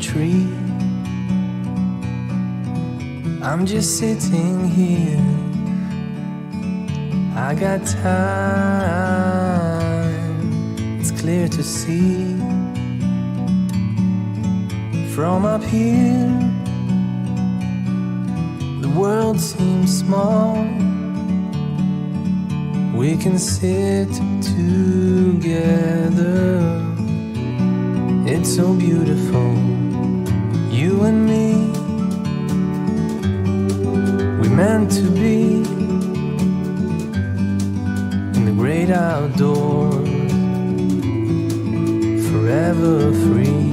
tree. I'm just sitting here. I got time, it's clear to see. From up here, the world seems small. We can sit together. It's so beautiful, you and me. We meant to be in the great outdoors, forever free.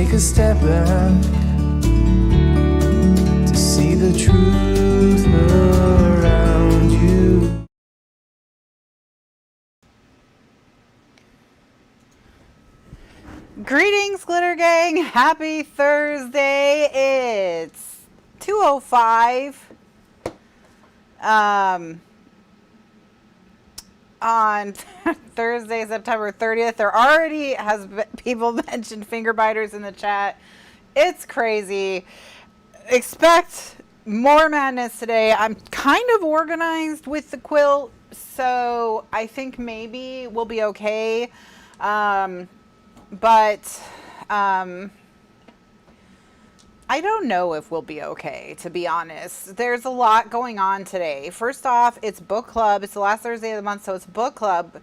A step back to see the truth around you. Greetings, Glitter Gang. Happy Thursday. It's 2:05 on Thursday, September 30th. There already has been people mentioned finger biters in the chat. It's crazy. Expect more madness today. I'm kind of organized with the quilt, so I think maybe we'll be okay. But I don't know if we'll be okay, to be honest. There's a lot going on today. First off, it's book club. It's the last Thursday of the month, so it's book club.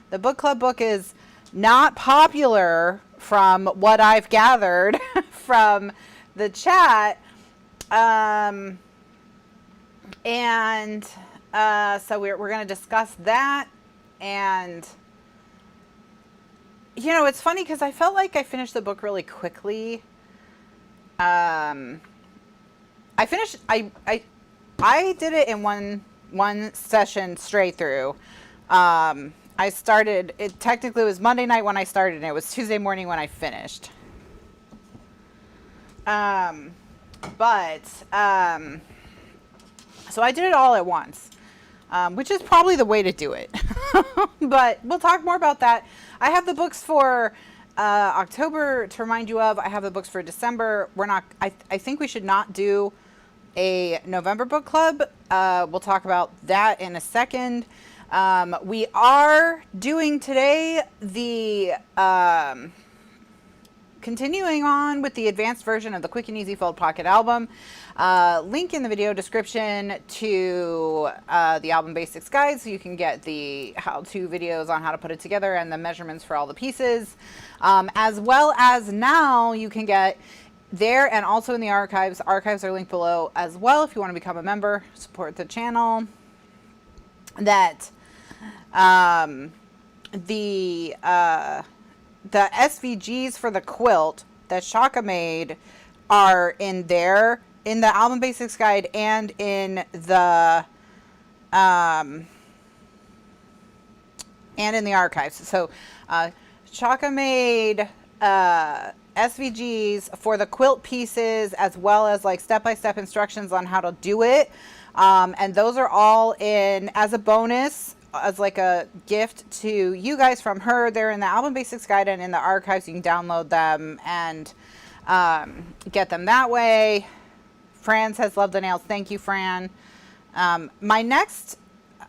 The book club book is not popular from what I've gathered from the chat. So we're going to discuss that. And, you know, it's funny because I felt like I finished the book really quickly. I did it in one session straight through. I started, it technically was Monday night when I started, and it was Tuesday morning when I finished. So I did it all at once, which is probably the way to do it. But we'll talk more about that. I have the books for October to remind you of. I have the books for December. I think we should not do a November book club. We'll talk about that in a second. We are doing today the continuing on with the advanced version of the Quick and Easy Fold Pocket album. Link in the video description to the album basics guide, so you can get the how-to videos on how to put it together and the measurements for all the pieces. As well as now you can get there and also in the archives. Archives are linked below as well if you want to become a member, support the channel. That the SVGs for the quilt that Shaka made are in there, in the album basics guide and in the archives. So Shaka made SVGs for the quilt pieces, as well as like step-by-step instructions on how to do it. And those are all in as a bonus, as like a gift to you guys from her. They're in the album basics guide and in the archives. You can download them and get them that way. Fran says, love the nails. Thank you, Fran. My next,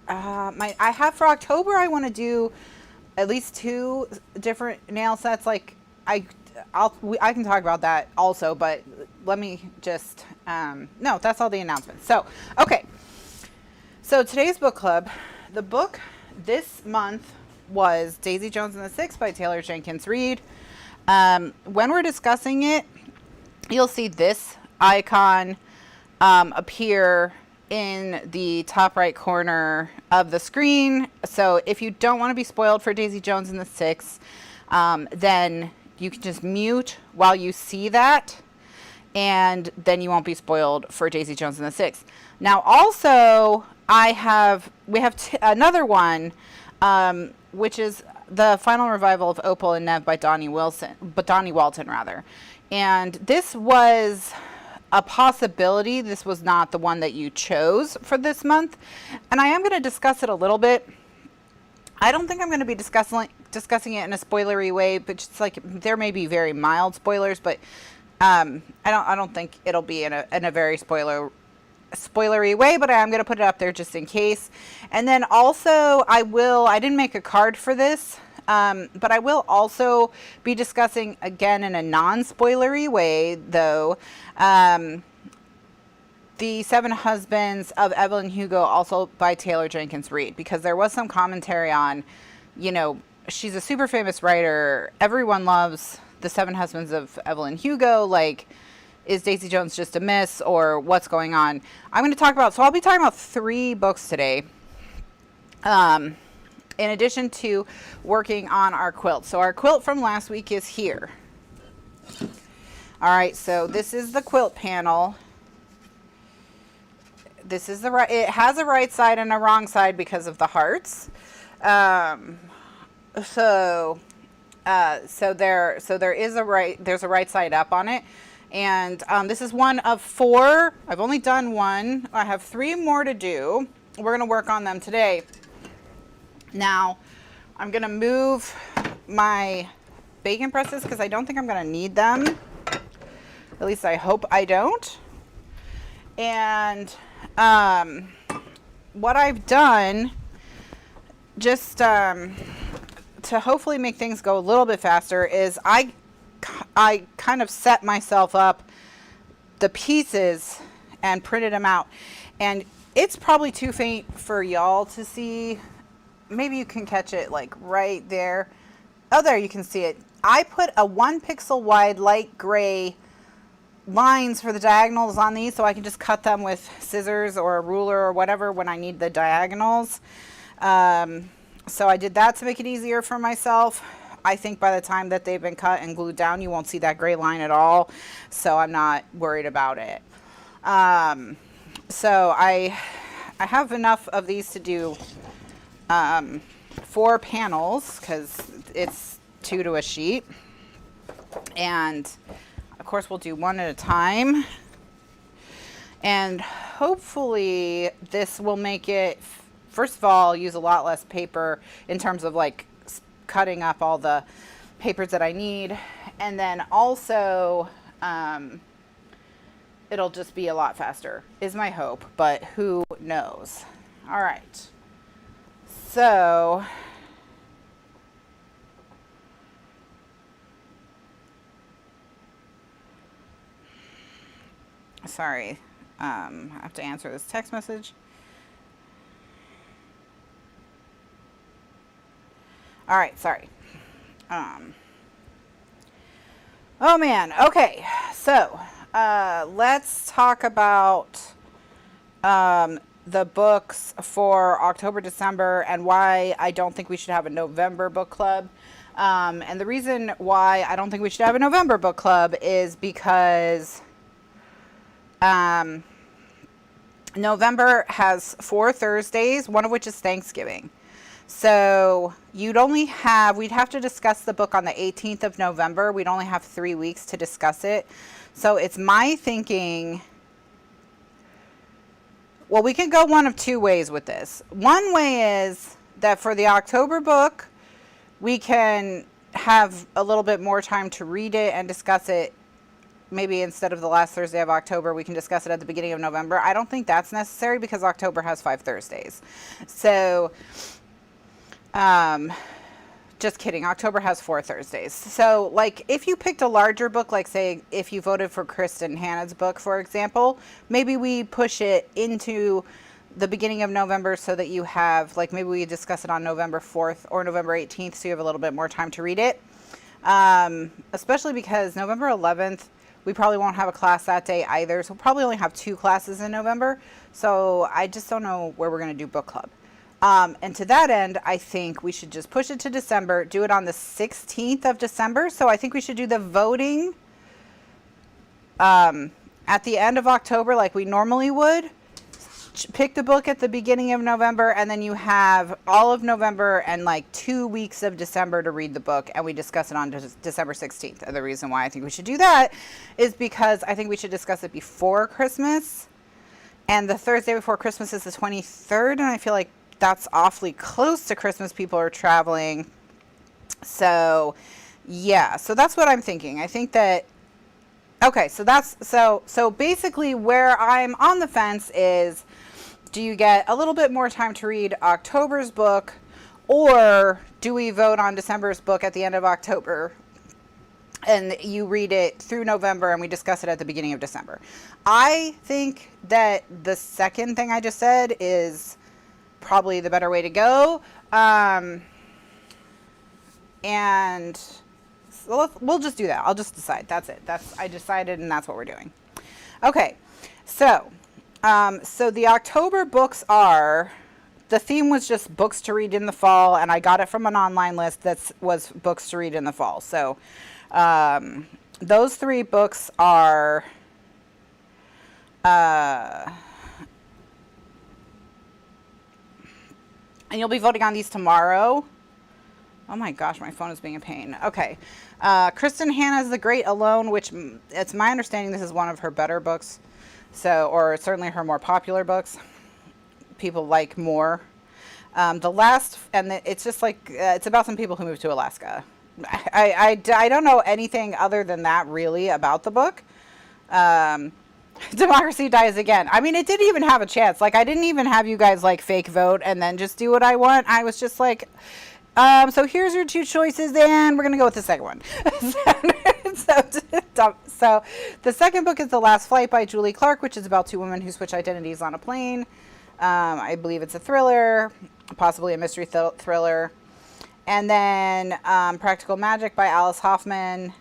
I have for October, I want to do at least 2 different nail sets. Like I can talk about that also, but let me just, no, that's all the announcements. So, okay. So today's book club, the book this month was Daisy Jones and the Six by Taylor Jenkins Reid. When we're discussing it, you'll see this icon appear in the top right corner of the screen. So if you don't want to be spoiled for Daisy Jones and the Six, then you can just mute while you see that, and then you won't be spoiled for Daisy Jones and the Six. Now also, we have another one, which is the final revival of Opal and Nev by Donnie Walton rather. And this was a possibility. This was not the one that you chose for this month. And I am going to discuss it a little bit. I don't think I'm going to be discussing it in a spoilery way, but just like there may be very mild spoilers, but I don't think it'll be in a very spoilery way, but I am going to put it up there just in case. And then also I didn't make a card for this, but I will also be discussing again in a non-spoilery way though, the Seven Husbands of Evelyn Hugo, also by Taylor Jenkins Reid, because there was some commentary on, you know, she's a super famous writer. Everyone loves the Seven Husbands of Evelyn Hugo. Like, is Daisy Jones just a miss, or what's going on? I'm going to talk about, so I'll be talking about 3 books today, in addition to working on our quilt. So our quilt from last week is here. All right, so this is the quilt panel. This is it has a right side and a wrong side because of the hearts. So there is there's a right side up on it. And this is one of 4. I've only done 1. I have 3 more to do. We're going to work on them today. Now, I'm going to move my bacon presses because I don't think I'm going to need them. At least I hope I don't. And what I've done, just to hopefully make things go a little bit faster, is I kind of set myself up the pieces and printed them out. And it's probably too faint for y'all to see. Maybe you can catch it like right there. Oh, there you can see it. I put a 1 pixel wide light gray lines for the diagonals on these, so I can just cut them with scissors or a ruler or whatever when I need the diagonals. So I did that to make it easier for myself. I think by the time that they've been cut and glued down, you won't see that gray line at all, so I'm not worried about it. So I have enough of these to do 4 panels, because it's 2 to a sheet, and of course we'll do 1 at a time, and hopefully this will make it, first of all, use a lot less paper in terms of like cutting up all the papers that I need, and then also it'll just be a lot faster is my hope, but who knows. All right, so sorry, I have to answer this text message. All right, sorry. Oh man, okay, so let's talk about the books for October, December, and why I don't think we should have a November book club. And the reason why I don't think we should have a November book club is because November has 4 Thursdays, one of which is Thanksgiving. So we'd have to discuss the book on the 18th of November. We'd only have 3 weeks to discuss it. So it's my thinking, well, we can go one of 2 ways with this. One way is that for the October book, we can have a little bit more time to read it and discuss it. Maybe instead of the last Thursday of October, we can discuss it at the beginning of November. I don't think that's necessary because October has 5 Thursdays. So, just kidding. October has 4 Thursdays. So, like, if you picked a larger book, like, say, if you voted for Kristen Hannah's book, for example, maybe we push it into the beginning of November so that you have, like, maybe we discuss it on November 4th or November 18th so you have a little bit more time to read it. Especially because November 11th, we probably won't have a class that day either. So we'll probably only have 2 classes in November. So I just don't know where we're going to do book club. And to that end, I think we should just push it to December, do it on the 16th of December. So I think we should do the voting at the end of October like we normally would. pick the book at the beginning of November, and then you have all of November and like 2 weeks of December to read the book, and we discuss it on December 16th. And the reason why I think we should do that is because I think we should discuss it before Christmas, and the Thursday before Christmas is the 23rd, and I feel like that's awfully close to Christmas. People are traveling. So yeah, so that's what I'm thinking. I think that, okay, so that's, so basically where I'm on the fence is, do you get a little bit more time to read October's book, or do we vote on December's book at the end of October and you read it through November and we discuss it at the beginning of December? I think that the second thing I just said is probably the better way to go. And so we'll just do that. I'll just decide. That's it. I decided, and that's what we're doing. Okay. So, so the October books are, the theme was just books to read in the fall, and I got it from an online list that was books to read in the fall. So, those 3 books are, and you'll be voting on these tomorrow. Oh my gosh, my phone is being a pain. Okay. Kristen Hanna's The Great Alone, which it's my understanding this is one of her better books. So, or certainly her more popular books. People like more. The last, and it's just like, it's about some people who moved to Alaska. I don't know anything other than that really about the book. Democracy Dies Again. I mean, it didn't even have a chance. Like, I didn't even have you guys like fake vote and then just do what I want. I was just like, so here's your 2 choices, and we're going to go with the second one. So the second book is The Last Flight by Julie Clark, which is about 2 women who switch identities on a plane. I believe it's a thriller, possibly a mystery thriller. And then Practical Magic by Alice Hoffman.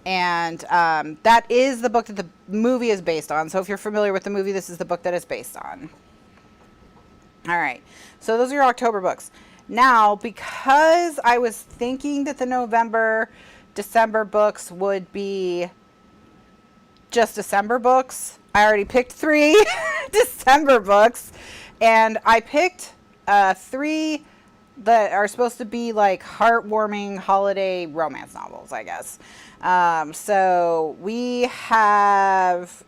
And that is the book that the movie is based on. So if you're familiar with the movie, this is the book that it's based on. All right. So those are your October books. Now, because I was thinking that the November, December books would be just December books, I already picked 3 December books, and I picked 3 that are supposed to be like heartwarming holiday romance novels, I guess. So we have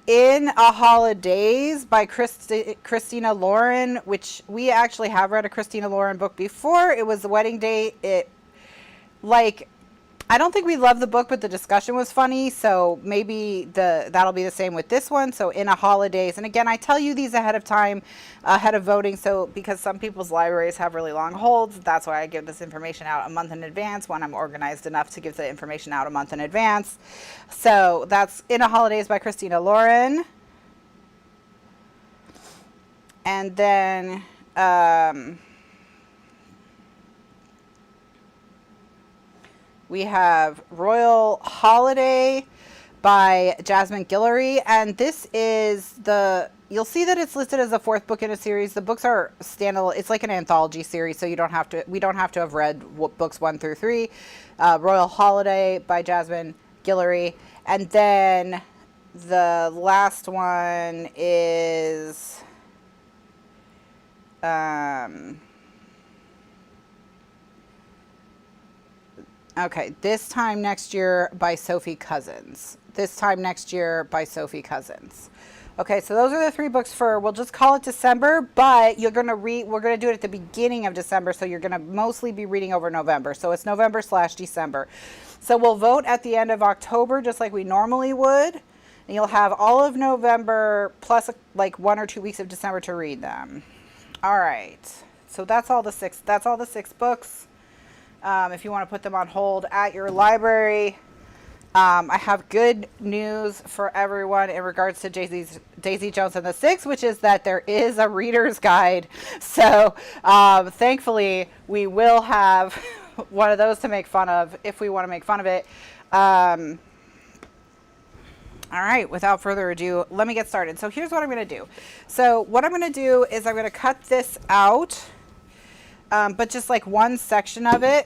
In a Holidays by Christina Lauren, which we actually have read a Christina Lauren book before. It was The Wedding Date. I don't think we loved the book, but the discussion was funny, so maybe that'll be the same with this one. So In a Holidays, and again, I tell you these ahead of time, ahead of voting, so because some people's libraries have really long holds, that's why I give this information out a month in advance when I'm organized enough to give the information out a month in advance. So that's In a Holidays by Christina Lauren. And then we have Royal Holiday by Jasmine Guillory, and this is you'll see that it's listed as a 4th book in a series. The books are standalone. It's like an anthology series, so we don't have to have read books 1 through 3. Royal Holiday by Jasmine Guillory, and then the last one is okay, This Time Next Year by Sophie Cousins. This Time Next Year by Sophie Cousins. Okay, so those are the 3 books we'll just call it December, but we're going to do it at the beginning of December, so you're going to mostly be reading over November. So it's November/December. So we'll vote at the end of October, just like we normally would, and you'll have all of November plus like 1 or 2 weeks of December to read them. All right, so that's all the 6 books. If you want to put them on hold at your library. I have good news for everyone in regards to Daisy Jones and the Six, which is that there is a reader's guide. So thankfully, we will have one of those to make fun of if we want to make fun of it. All right, without further ado, let me get started. So here's what I'm going to do. So what I'm going to do is I'm going to cut this out. But just like one section of it,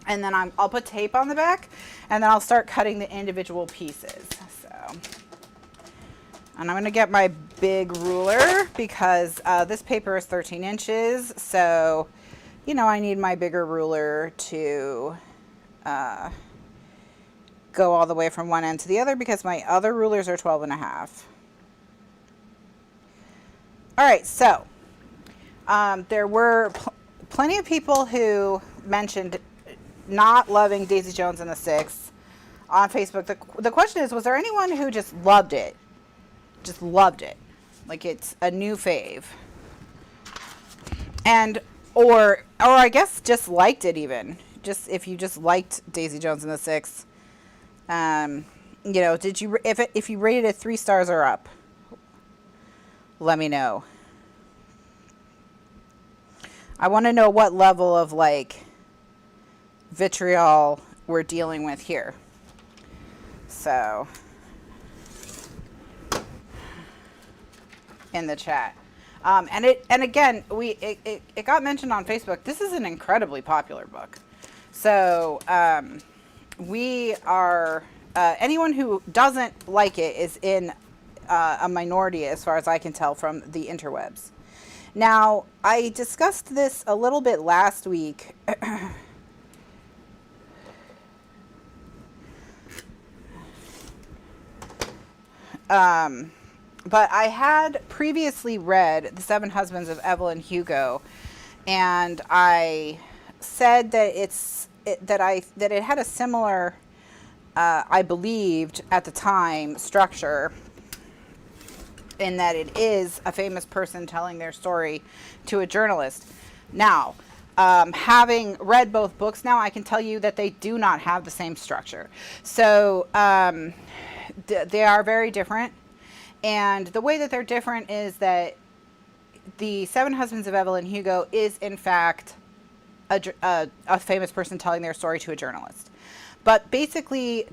and then I'll put tape on the back, and then I'll start cutting the individual pieces. So And I'm going to get my big ruler because this paper is 13 inches. So, you know, I need my bigger ruler to go all the way from one end to the other because my other rulers are 12.5. All right, so there were plenty of people who mentioned not loving Daisy Jones and the Six on Facebook. The question is, was there anyone who just loved it? Just loved it. Like it's a new fave. And, or I guess just liked it even. Just, if you just liked Daisy Jones and the Six, you know, did you, if you rated it 3 stars or up, let me know. I want to know what level of like vitriol we're dealing with here. So, in the chat. And again, it got mentioned on Facebook. This is an incredibly popular book. So, we are, anyone who doesn't like it is in a minority as far as I can tell from the interwebs. Now, I discussed this a little bit last week. But I had previously read The Seven Husbands of Evelyn Hugo, and I said that it had a similar, I believed at the time, structure, in that it is a famous person telling their story to a journalist. Now, having read both books now, I can tell you that they do not have the same structure. So they are very different. And the way that they're different is that The Seven Husbands of Evelyn Hugo is, in fact, a famous person telling their story to a journalist. But basically,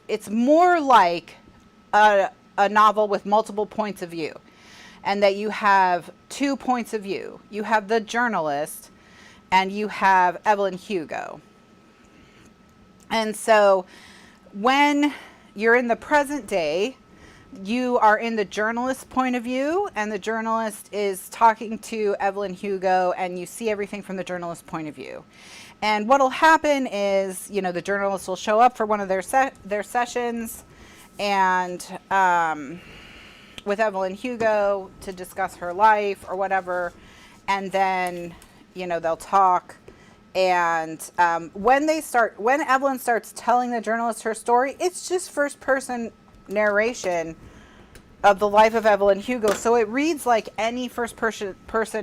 it's more like a novel with multiple points of view. And that you have 2 points of view. You have the journalist, and you have Evelyn Hugo. And so, when you're in the present day, you are in the journalist's point of view, and the journalist is talking to Evelyn Hugo, and you see everything from the journalist's point of view. And what'll happen is, you know, the journalist will show up for one of their sessions, and with Evelyn Hugo to discuss her life or whatever, and then, you know, they'll talk. And when Evelyn starts telling the journalist her story, it's just first-person narration of the life of Evelyn Hugo. So it reads like any first-person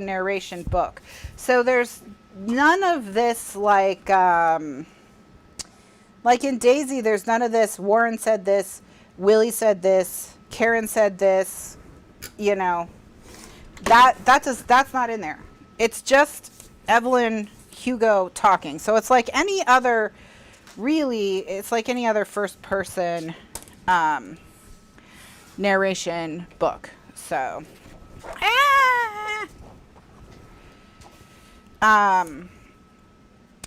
narration book. So there's none of this like in Daisy, there's none of this, Warren said this, Willie said this, Karen said this, you know, that's not in there. It's just Evelyn Hugo talking. So it's like any other, really, it's like any other first person narration book. So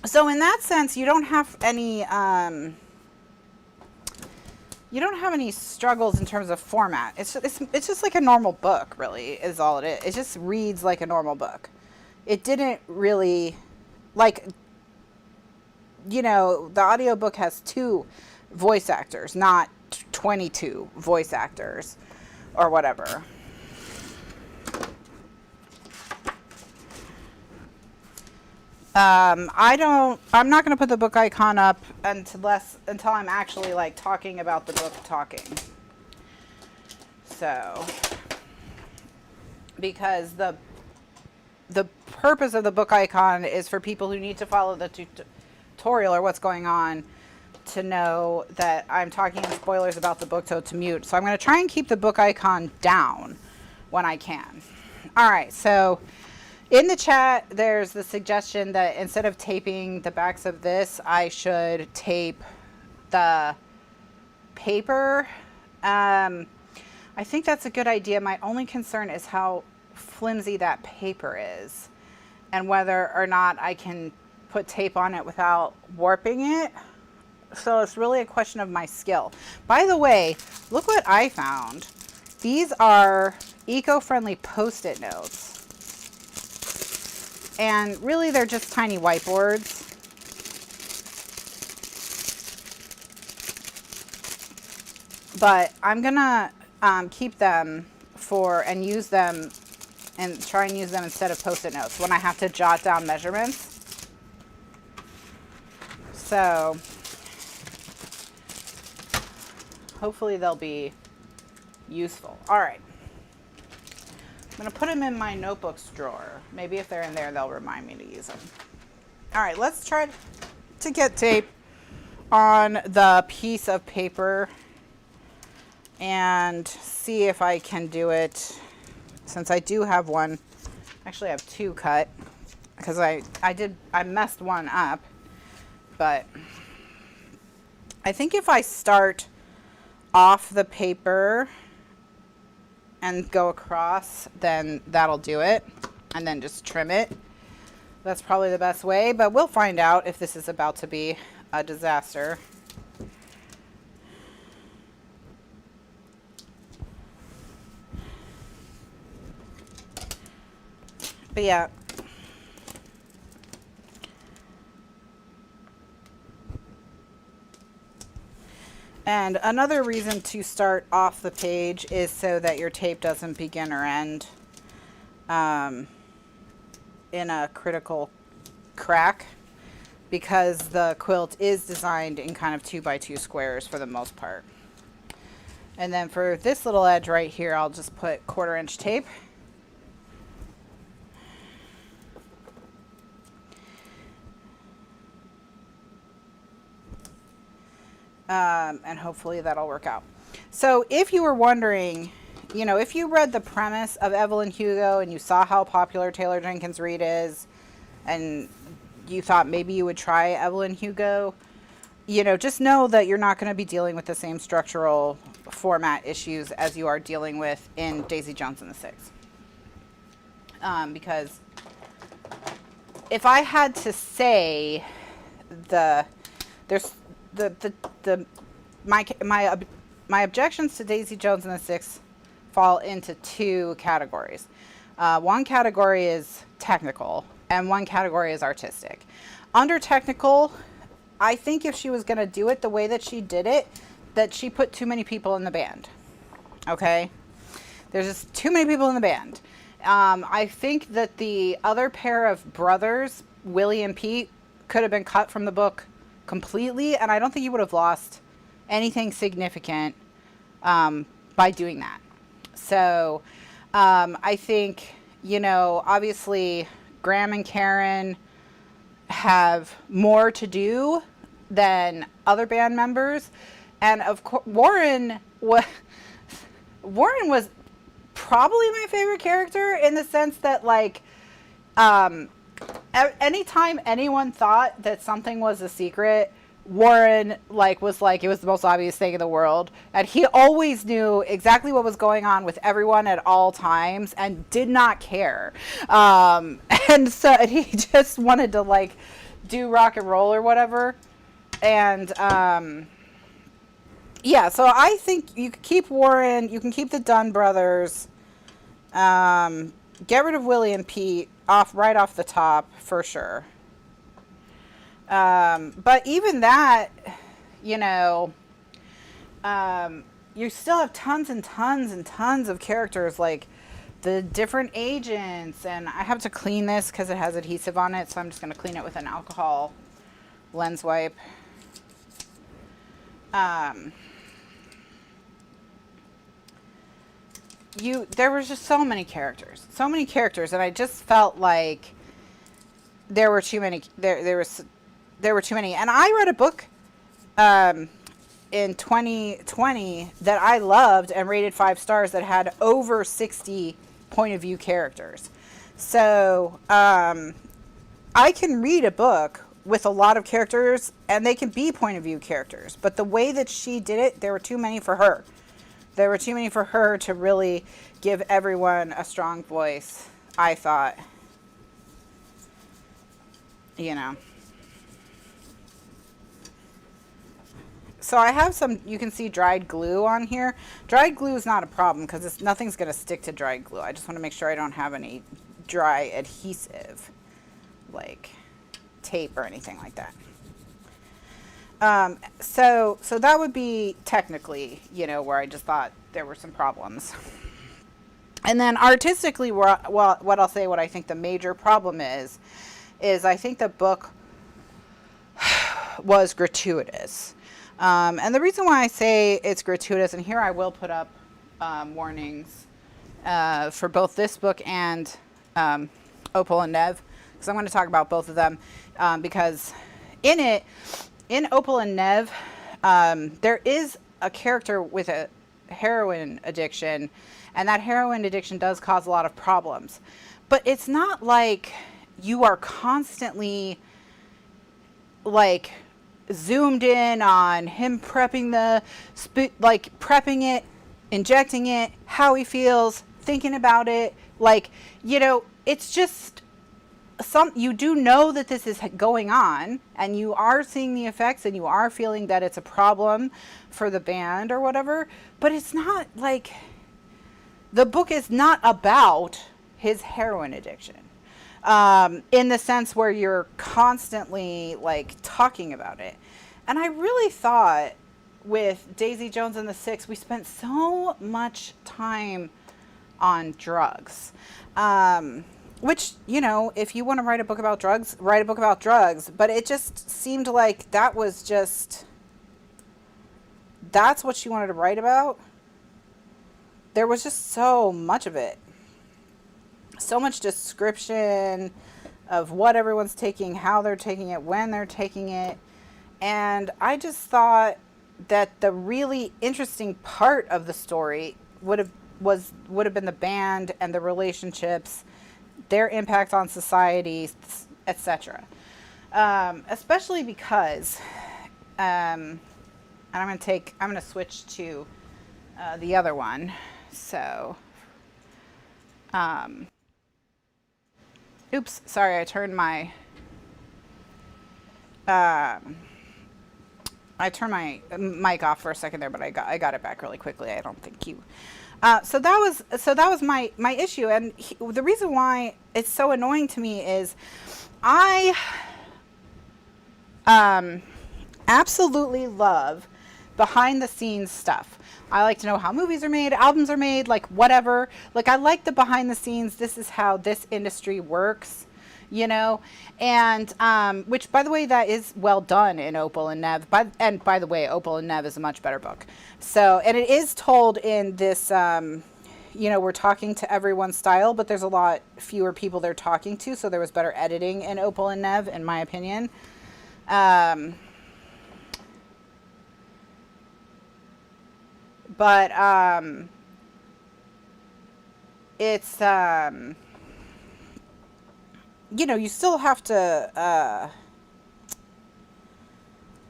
so in that sense, you don't have any struggles in terms of format. It's just like a normal book, really, is all it is. It just reads like a normal book. It didn't really, like, you know, the audiobook has 2 voice actors, not 22 voice actors or whatever. I'm not going to put the book icon up until I'm actually like talking about the book talking. So, because the purpose of the book icon is for people who need to follow the tutorial or what's going on to know that I'm talking spoilers about the book, to mute. So I'm going to try and keep the book icon down when I can. All right, so in the chat, there's the suggestion that instead of taping the backs of this, I should tape the paper. I think that's a good idea. My only concern is how flimsy that paper is and whether or not I can put tape on it without warping it. So it's really a question of my skill. By the way, look what I found. These are eco-friendly Post-it notes. And really they're just tiny whiteboards. But I'm gonna keep them and use them and try and use them instead of Post-it notes when I have to jot down measurements. So hopefully they'll be useful. All right. I'm gonna put them in my notebooks drawer. Maybe if they're in there, they'll remind me to use them. All right, let's try to get tape on the piece of paper and see if I can do it, since I do have one. Actually, I have two cut because I messed one up, but I think if I start off the paper and go across, then that'll do it, and then just trim it. That's probably the best way, but we'll find out if this is about to be a disaster. But yeah. And another reason to start off the page is so that your tape doesn't begin or end in a critical crack, because the quilt is designed in kind of 2x2 squares for the most part. And then for this little edge right here, I'll just put 1/4 inch tape. And hopefully that'll work out. So if you were wondering, you know, if you read the premise of Evelyn Hugo and you saw how popular Taylor Jenkins Reid is, and you thought maybe you would try Evelyn Hugo, you know, just know that you're not going to be dealing with the same structural format issues as you are dealing with in Daisy Jones and the Six. Because if I had to say my objections to Daisy Jones and the Six fall into two categories. One category is technical and one category is artistic. Under technical, I think if she was going to do it the way that she did it, that she put too many people in the band. Okay? There's just too many people in the band. I think that the other pair of brothers, Willie and Pete, could have been cut from the book completely, and I don't think you would have lost anything significant by doing that. So I think, you know, obviously Graham and Karen have more to do than other band members, and of course Warren was probably my favorite character, in the sense that, like, anytime anyone thought that something was a secret, Warren was like, it was the most obvious thing in the world, and he always knew exactly what was going on with everyone at all times and did not care. And so he just wanted to, like, do rock and roll or whatever. And yeah, so I think you can keep Warren, you can keep the Dunn brothers, get rid of Willie and Pete right off the top for sure. But even that, you know, you still have tons and tons and tons of characters, like the different agents. And I have to clean this because it has adhesive on it, so I'm just going to clean it with an alcohol lens wipe. There was just so many characters, and I just felt like there were too many. There were too many. And I read a book in 2020 that I loved and rated 5 stars that had over 60 point of view characters. So I can read a book with a lot of characters and they can be point of view characters. But the way that she did it, there were too many for her. There were too many for her to really give everyone a strong voice, I thought. You know. So I have some, you can see dried glue on here. Dried glue is not a problem because nothing's going to stick to dried glue. I just want to make sure I don't have any dry adhesive, like tape or anything like that. So that would be technically, you know, where I just thought there were some problems. And then artistically, what I'll say, what I think the major problem is I think the book was gratuitous. And the reason why I say it's gratuitous, and here I will put up warnings for both this book and Opal and Nev, because I'm going to talk about both of them, because in Opal and Nev, there is a character with a heroin addiction, and that heroin addiction does cause a lot of problems. But it's not like you are constantly like zoomed in on him prepping prepping it, injecting it, how he feels, thinking about it. Like, you know, it's just you do know that this is going on, and you are seeing the effects, and you are feeling that it's a problem for the band or whatever, but it's not like, the book is not about his heroin addiction. In the sense where you're constantly like talking about it. And I really thought with Daisy Jones and the Six, we spent so much time on drugs. Which, you know, if you want to write a book about drugs, write a book about drugs. But it just seemed like that was just, that's what she wanted to write about. There was just so much of it. So much description of what everyone's taking, how they're taking it, when they're taking it. And I just thought that the really interesting part of the story would have been the band and the relationships, their impact on society, etc. Especially because, and I'm going to switch to the other one. So, oops, sorry, I turned my mic off for a second there, but I got it back really quickly. I don't think you. So that was my issue, and the reason why it's so annoying to me is I absolutely love behind the scenes stuff. I like to know how movies are made, albums are made, like whatever. Like, I like the behind the scenes. This is how this industry works, you know. And which, by the way, that is well done in Opal and Nev. And by the way, Opal and Nev is a much better book. So, and it is told in this, you know, we're talking to everyone style, but there's a lot fewer people they're talking to. So there was better editing in Opal and Nev, in my opinion. But it's, you know, you still have to,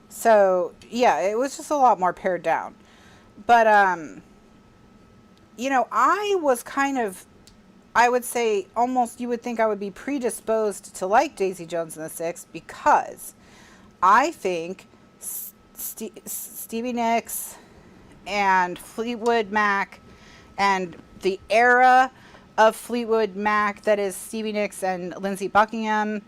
so yeah, it was just a lot more pared down. But, you know, I was kind of, I would say almost, you would think I would be predisposed to like Daisy Jones and the Six, because I think Stevie Nicks and Fleetwood Mac and the era of Fleetwood Mac, that is Stevie Nicks and Lindsey Buckingham,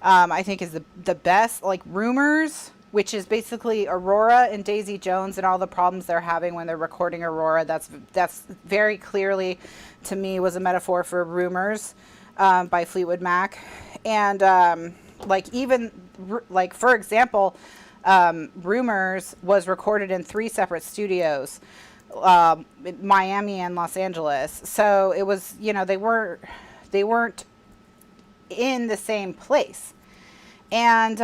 I think is the best. Like Rumors, which is basically Aurora and Daisy Jones and all the problems they're having when they're recording Aurora. That's very clearly, to me, was a metaphor for Rumors by Fleetwood Mac. And like, even like, for example, Rumors was recorded in 3 separate studios, Miami and Los Angeles. So it was, you know, they weren't in the same place. And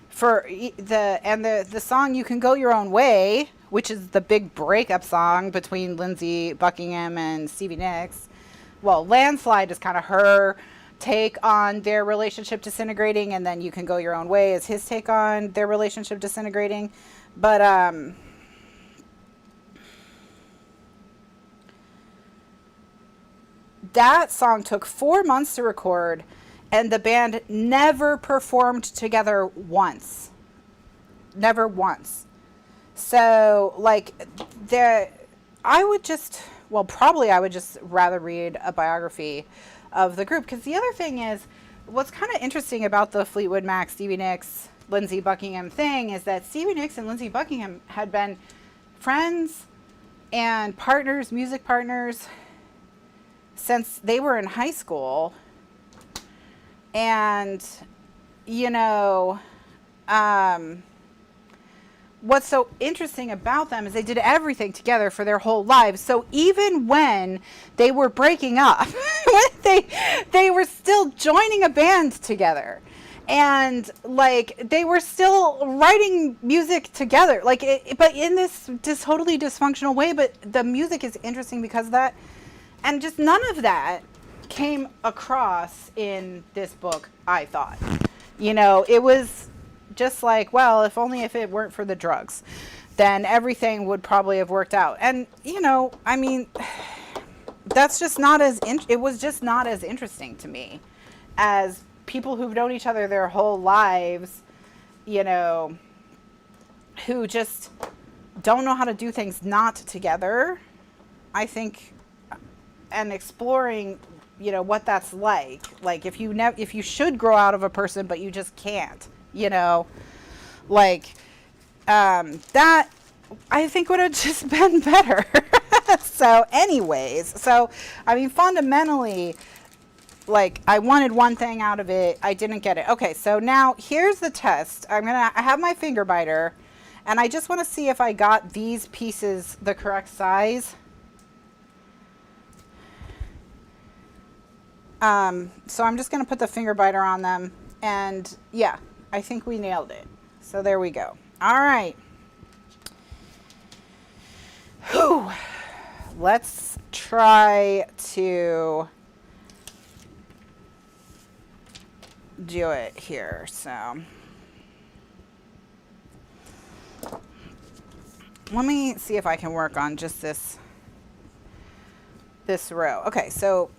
for the song You Can Go Your Own Way, which is the big breakup song between Lindsey Buckingham and Stevie Nicks. Well, Landslide is kind of her take on their relationship disintegrating, and then You Can Go Your Own Way is his take on their relationship disintegrating. But that song took 4 months to record, and the band never performed together once. never once. So like I would just, well, probably I would just rather read a biography of the group. Because the other thing is, what's kind of interesting about the Fleetwood Mac, Stevie Nicks, Lindsey Buckingham thing is that Stevie Nicks and Lindsey Buckingham had been friends and partners, music partners, since they were in high school. And, you know, what's so interesting about them is they did everything together for their whole lives. So even when they were breaking up, they were still joining a band together. And like they were still writing music together, like but in this totally dysfunctional way. But the music is interesting because of that, and just none of that came across in this book. I thought, you know, it was just like, well, if only if it weren't for the drugs, then everything would probably have worked out. And you know, I mean, that's just not as it was just not as interesting to me as people who've known each other their whole lives, you know, who just don't know how to do things not together, I think, and exploring, you know, what that's like if you should grow out of a person but you just can't, you know, like that I think would have just been better. So anyways, so I mean, fundamentally, like I wanted one thing out of it, I didn't get it. Okay, so now here's the test. I have my finger biter, and I just want to see if I got these pieces the correct size. So I'm just going to put the finger biter on them, and yeah, I think we nailed it. So there we go. All right. Whew. Let's try to do it here. So let me see if I can work on just this row. Okay, so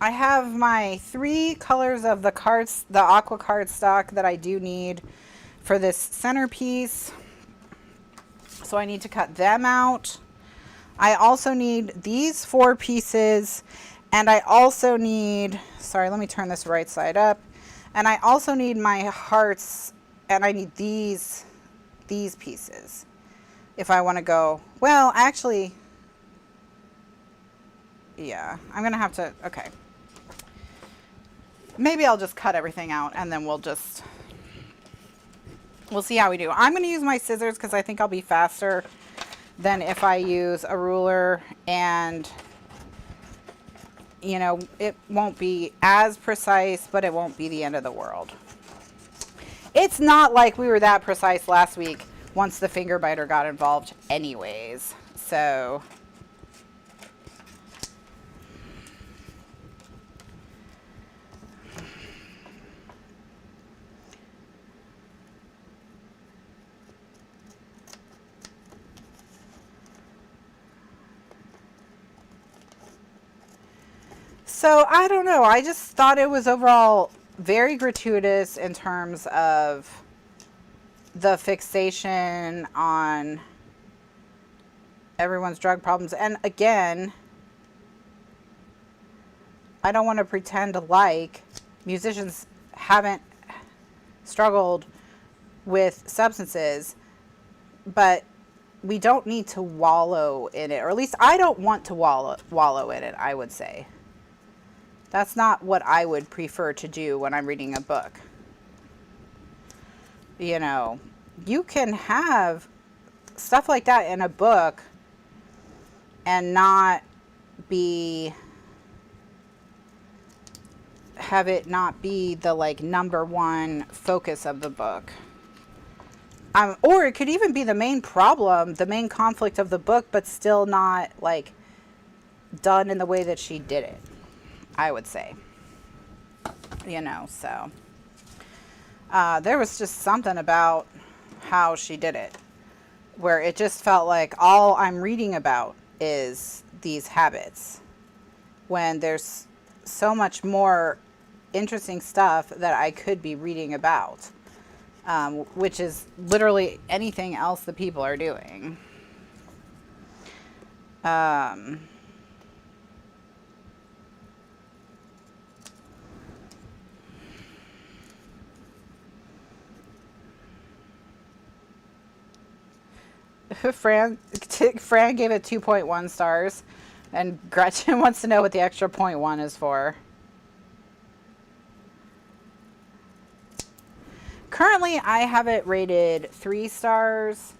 I have my 3 colors of the cards, the aqua cardstock that I do need for this centerpiece. So I need to cut them out. I also need these 4 pieces, and I also need, sorry, let me turn this right side up. And I also need my hearts, and I need these pieces if I want to go, well, actually, yeah, I'm going to have to, okay. Maybe I'll just cut everything out, and then we'll see how we do. I'm going to use my scissors because I think I'll be faster than if I use a ruler, and you know, it won't be as precise, but it won't be the end of the world. It's not like we were that precise last week once the finger biter got involved anyways. So I don't know. I just thought it was overall very gratuitous in terms of the fixation on everyone's drug problems. And again, I don't want to pretend like musicians haven't struggled with substances, but we don't need to wallow in it, or at least I don't want to wallow in it, I would say. That's not what I would prefer to do when I'm reading a book. You know, you can have stuff like that in a book and not have it not be the like #1 focus of the book. Or it could even be the main problem, the main conflict of the book, but still not like done in the way that she did it, I would say. You know, so there was just something about how she did it where it just felt like all I'm reading about is these habits, when there's so much more interesting stuff that I could be reading about. which is literally anything else that people are doing. Fran gave it 2.1 stars, and Gretchen wants to know what the extra 0.1 is for. Currently, I have it rated 3 stars.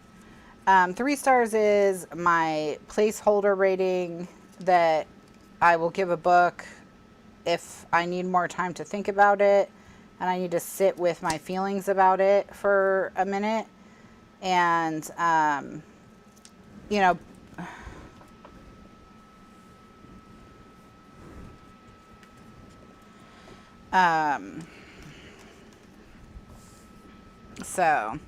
3 stars is my placeholder rating that I will give a book if I need more time to think about it and I need to sit with my feelings about it for a minute. And, you know, So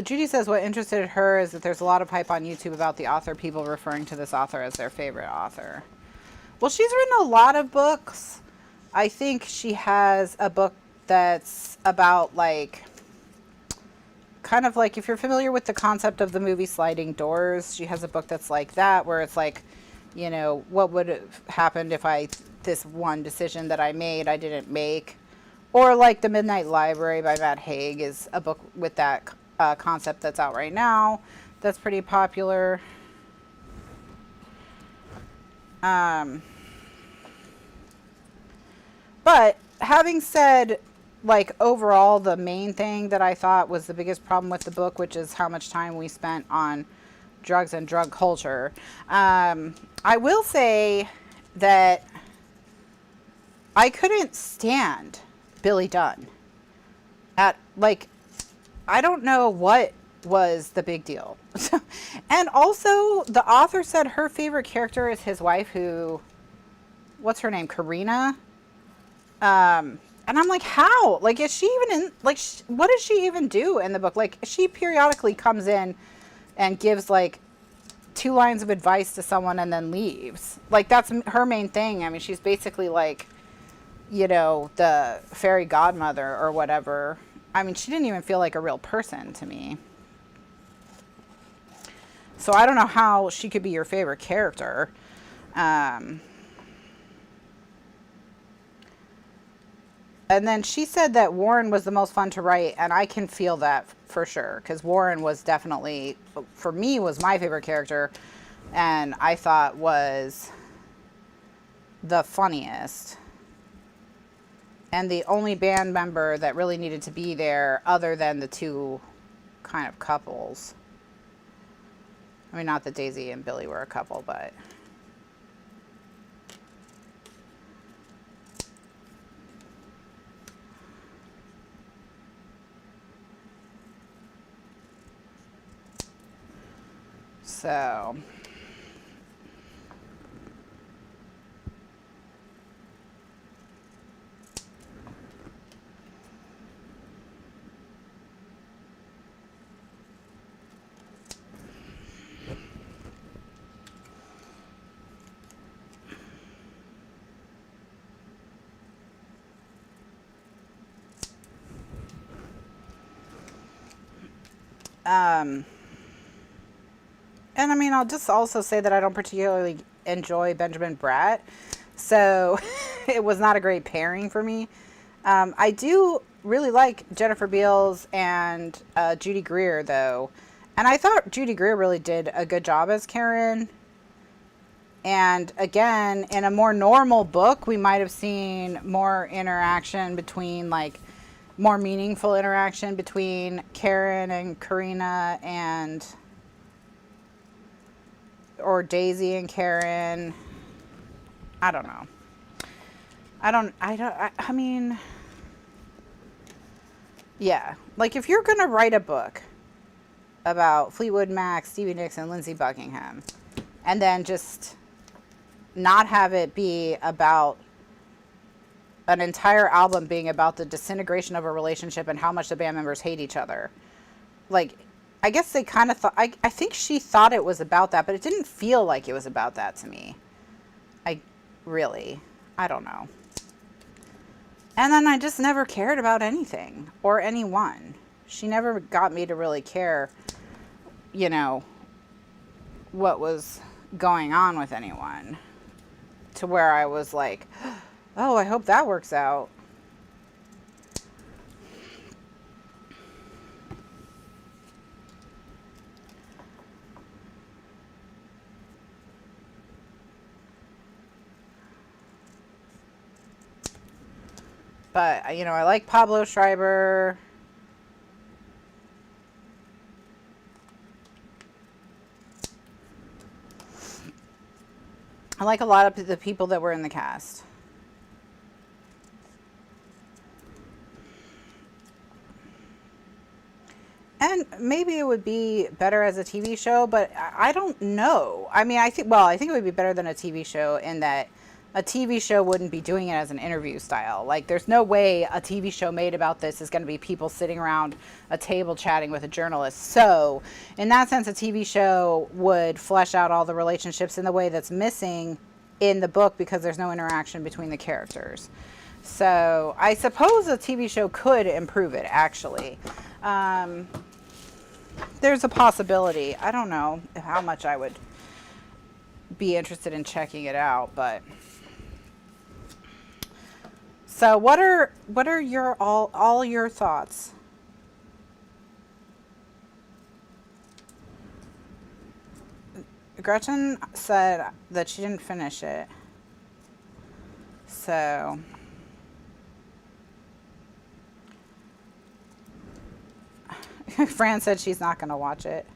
Judy says what interested her is that there's a lot of hype on YouTube about the author, people referring to this author as their favorite author. Well, she's written a lot of books. I think she has a book that's about, like, kind of like, if you're familiar with the concept of the movie Sliding Doors, she has a book that's like that, where it's like, you know, what would have happened if this one decision that I made, I didn't make. Or like The Midnight Library by Matt Haig is a book with that concept that's out right now. That's pretty popular. But having said, like, overall, the main thing that I thought was the biggest problem with the book, which is how much time we spent on drugs and drug culture. I will say that I couldn't stand Billy Dunn. I don't know what was the big deal. And also, the author said her favorite character is his wife, who, what's her name? Karina? And I'm like, how? Like, is she even in, like, what does she even do in the book? Like, she periodically comes in and gives, like, 2 lines of advice to someone and then leaves. Like, that's her main thing. I mean, she's basically, like, you know, the fairy godmother or whatever. I mean, she didn't even feel like a real person to me. So I don't know how she could be your favorite character. And then she said that Warren was the most fun to write, and I can feel that for sure, because Warren was definitely, for me, was my favorite character, and I thought was the funniest. And the only band member that really needed to be there, other than the 2 kind of couples. I mean, not that Daisy and Billy were a couple, but... So... and I mean, I'll just also say that I don't particularly enjoy Benjamin Bratt, so it was not a great pairing for me. I do really like Jennifer Beals and Judy Greer, though, and I thought Judy Greer really did a good job as Karen. And again, in a more normal book, we might have seen more interaction between, like, more meaningful interaction between Karen and Karina, and or Daisy and Karen. I don't know. I mean, yeah, like, if you're gonna write a book about Fleetwood Mac, Stevie Nicks, and Lindsey Buckingham, and then just not have it be about an entire album being about the disintegration of a relationship and how much the band members hate each other. Like, I guess they kind of thought, I think she thought it was about that, but it didn't feel like it was about that to me. I don't know. And then I just never cared about anything or anyone. She never got me to really care, you know, what was going on with anyone, to where I was like, oh, I hope that works out. But, you know, I like Pablo Schreiber. I like a lot of the people that were in the cast. And maybe it would be better as a TV show, but I don't know. I mean, I think it would be better than a TV show in that a TV show wouldn't be doing it as an interview style. Like, there's no way a TV show made about this is going to be people sitting around a table chatting with a journalist. So, in that sense, a TV show would flesh out all the relationships in the way that's missing in the book because there's no interaction between the characters. So, I suppose a TV show could improve it, actually. There's a possibility. I don't know how much I would be interested in checking it out, but... So what are your all your thoughts? Gretchen said that she didn't finish it. So Fran said she's not going to watch it.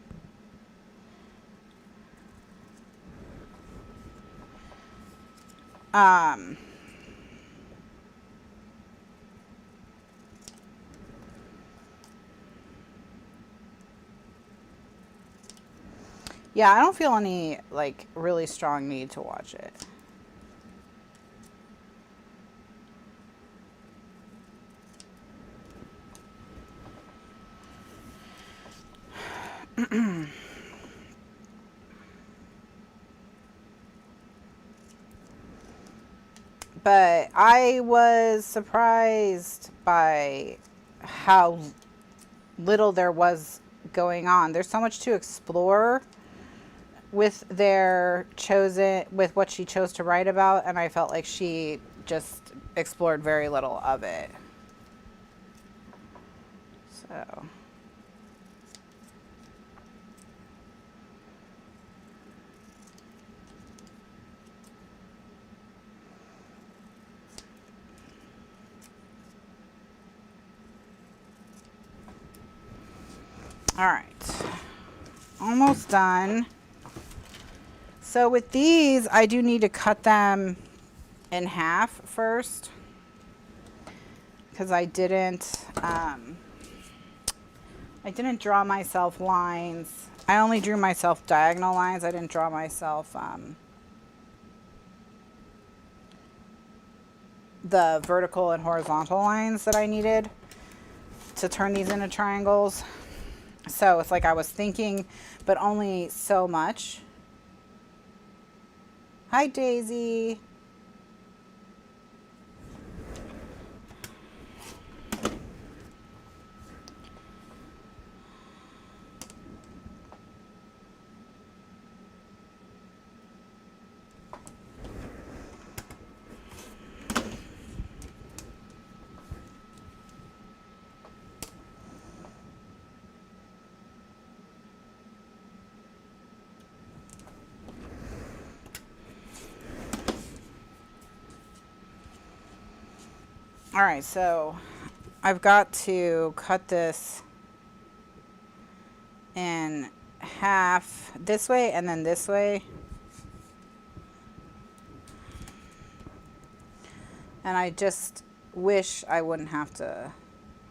Yeah, I don't feel any, like, really strong need to watch it. But I was surprised by how little there was going on. There's so much to explore with with what she chose to write about, and I felt like she just explored very little of it. So all right, almost done. So with these, I do need to cut them in half first, because I didn't draw myself lines. I only drew myself diagonal lines. I didn't draw myself the vertical and horizontal lines that I needed to turn these into triangles. So it's like I was thinking, but only so much. Hi, Daisy. All right, so I've got to cut this in half this way and then this way. And I just wish I wouldn't have to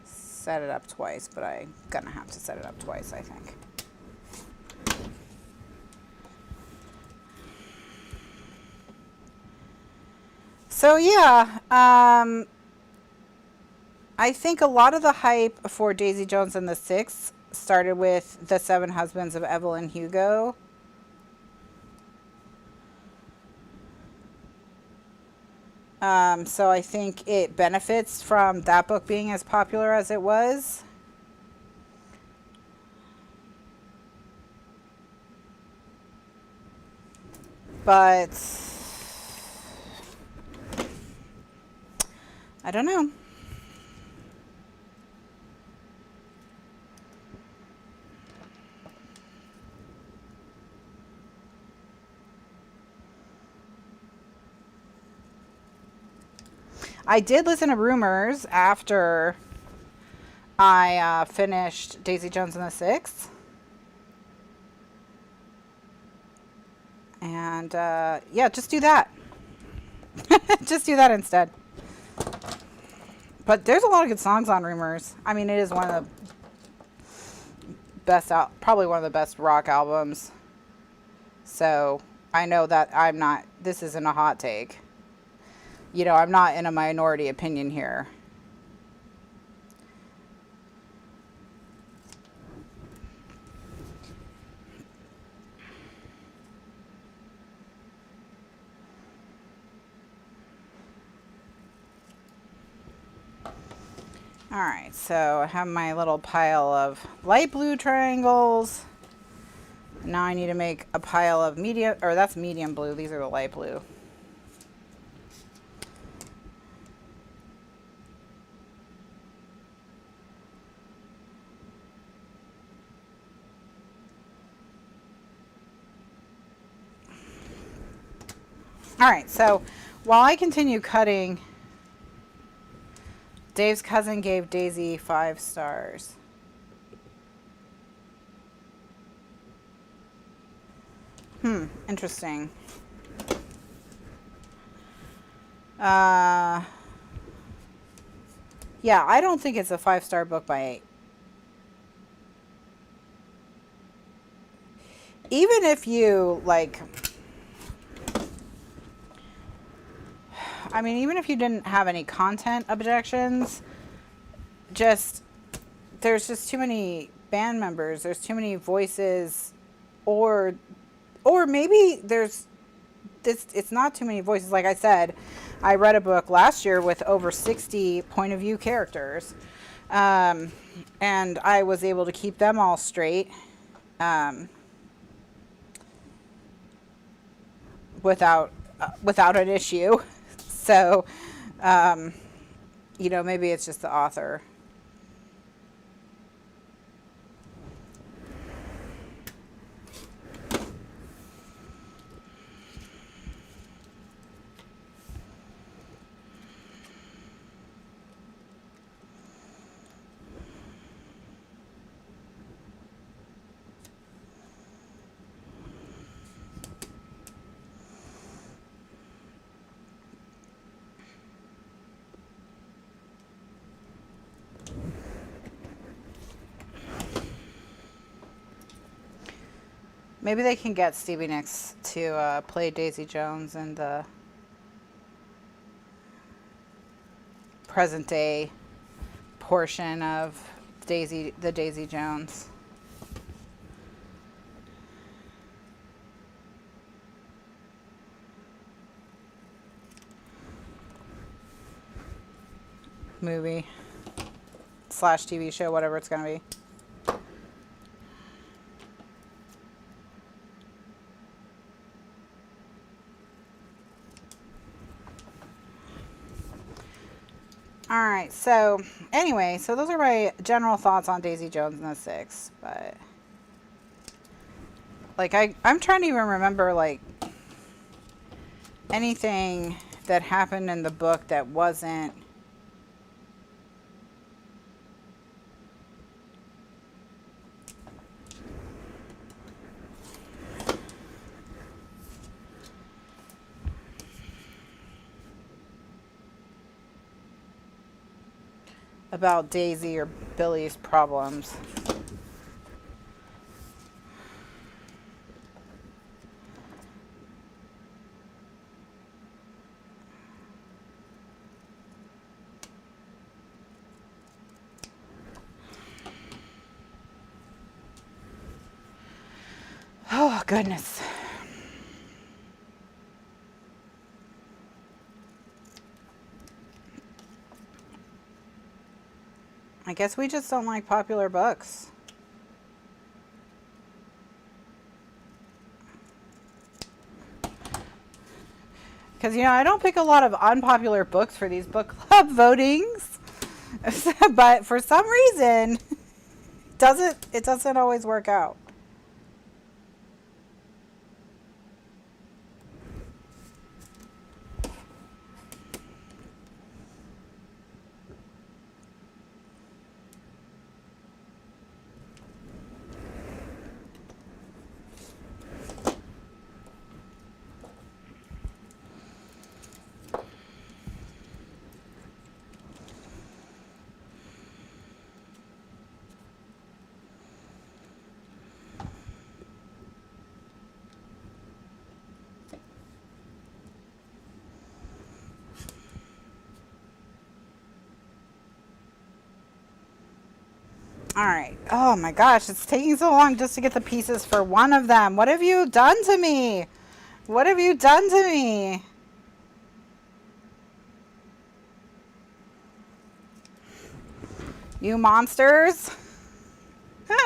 set it up twice, but I'm gonna have to set it up twice, I think. So yeah, I think a lot of the hype for Daisy Jones and the Six started with The Seven Husbands of Evelyn Hugo. So I think it benefits from that book being as popular as it was. But I don't know. I did listen to Rumors after I finished Daisy Jones and the Six. And yeah, just do that. Just do that instead. But there's a lot of good songs on Rumors. I mean, it is one of the best, probably one of the best rock albums. So I know that I'm not, this isn't a hot take. You know, I'm not in a minority opinion here. All right, so I have my little pile of light blue triangles. Now I need to make a pile of medium, or that's medium blue. These are the light blue. All right, so while I continue cutting, Dave's cousin gave Daisy 5 stars. Interesting. Yeah, I don't think it's a 5-star book by 8. Even if you, like, I mean, even if you didn't have any content objections, just, there's just too many band members, there's too many voices, or maybe there's, it's not too many voices. Like I said, I read a book last year with over 60 point of view characters, and I was able to keep them all straight, without an issue. So, you know, maybe it's just the author. Maybe they can get Stevie Nicks to play Daisy Jones in the present day portion of the Daisy Jones. Movie / TV show, whatever it's going to be. All right, so anyway, so those are my general thoughts on Daisy Jones and the Six, but like I'm trying to even remember like anything that happened in the book that wasn't about Daisy or Billy's problems. Oh, goodness. I guess we just don't like popular books. Because, you know, I don't pick a lot of unpopular books for these book club votings. But for some reason, it doesn't always work out. All right. Oh my gosh, it's taking so long just to get the pieces for one of them. What have you done to me? What have you done to me? You monsters. All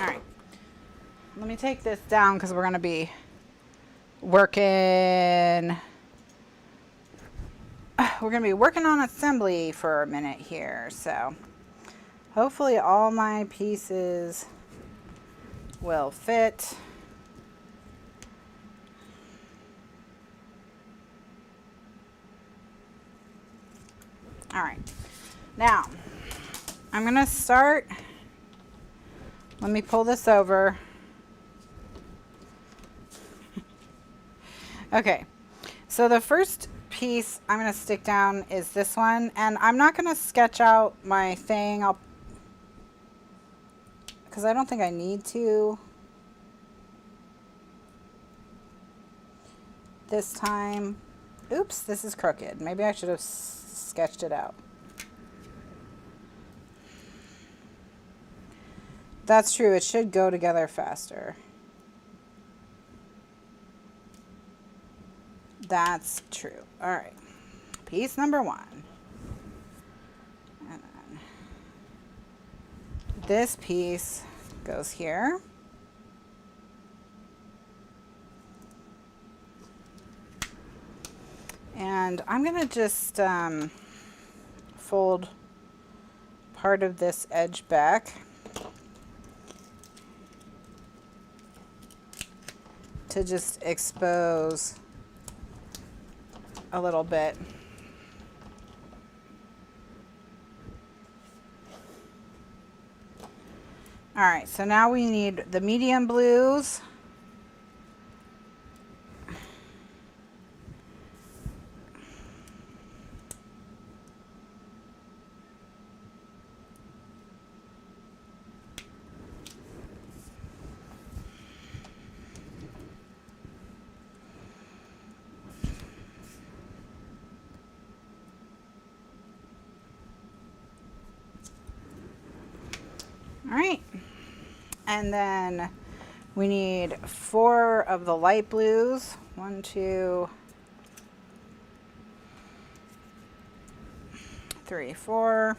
right. Let me take this down because we're going to be working on assembly for a minute here, so hopefully all my pieces will fit. All right, now I'm gonna start. Let me pull this over. Okay, so the first piece I'm going to stick down is this one, and I'm not going to sketch out my thing because I don't think I need to this time. Oops, this is crooked. Maybe I should have sketched it out. That's true, it should go together faster. That's true. All right. Piece number one. And then this piece goes here. And I'm going to just fold part of this edge back to just expose a little bit. All right, so now we need the medium blues. All right, and then we need 4 of the light blues. 1, 2, 3, 4.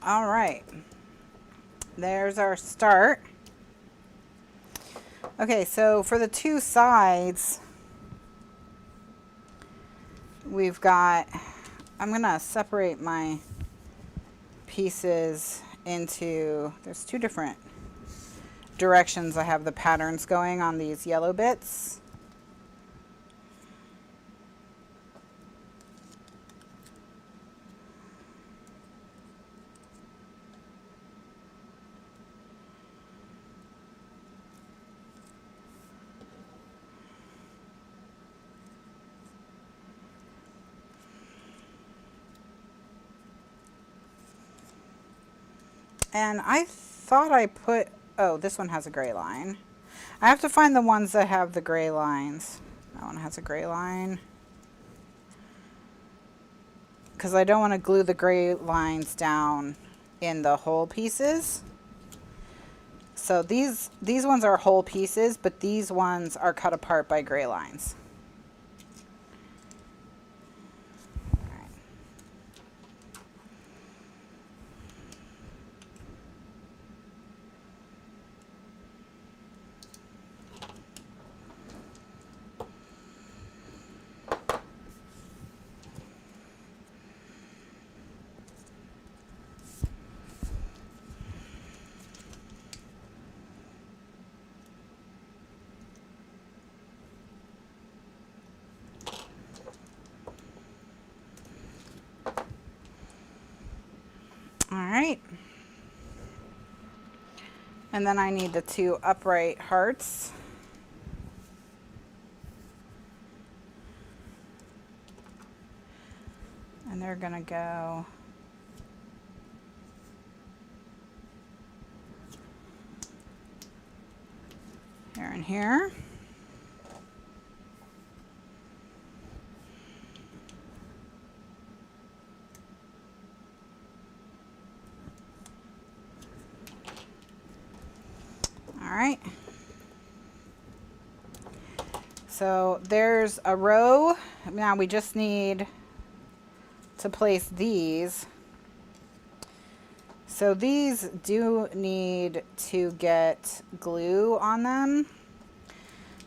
All right, there's our start. Okay, so for the 2 sides, we've got, I'm gonna separate my pieces into, there's two different directions I have the patterns going on these yellow bits. And I thought I put, oh, this one has a gray line. I have to find the ones that have the gray lines. That one has a gray line. Because I don't want to glue the gray lines down in the whole pieces. So these ones are whole pieces, but these ones are cut apart by gray lines. All right. And then I need the two upright hearts. And they're gonna go here and here. All right. So there's a row. Now we just need to place these. So these do need to get glue on them.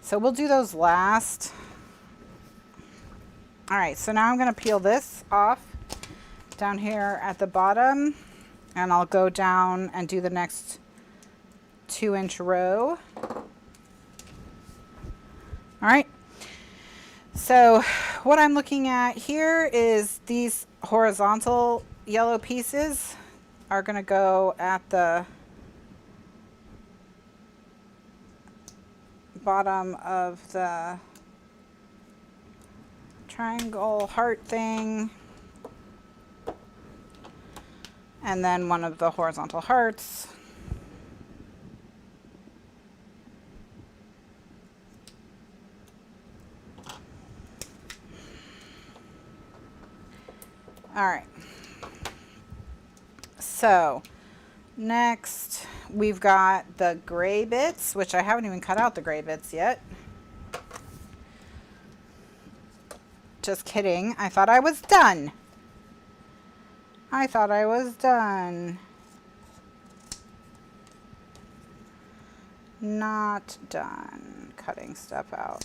So we'll do those last. All right, so now I'm going to peel this off down here at the bottom, and I'll go down and do the next 2-inch row. All right. So what I'm looking at here is these horizontal yellow pieces are going to go at the bottom of the triangle heart thing, and then one of the horizontal hearts. All right. So next we've got the gray bits, which I haven't even cut out the gray bits yet. Just kidding. I thought I was done. I thought I was done. Not done cutting stuff out.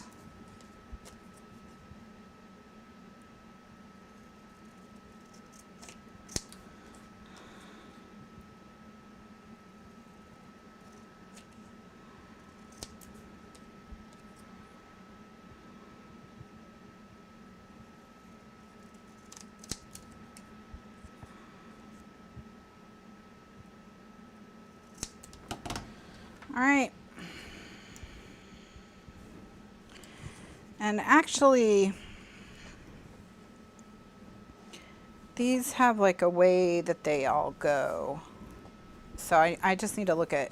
All right. And actually, these have like a way that they all go. So I just need to look at,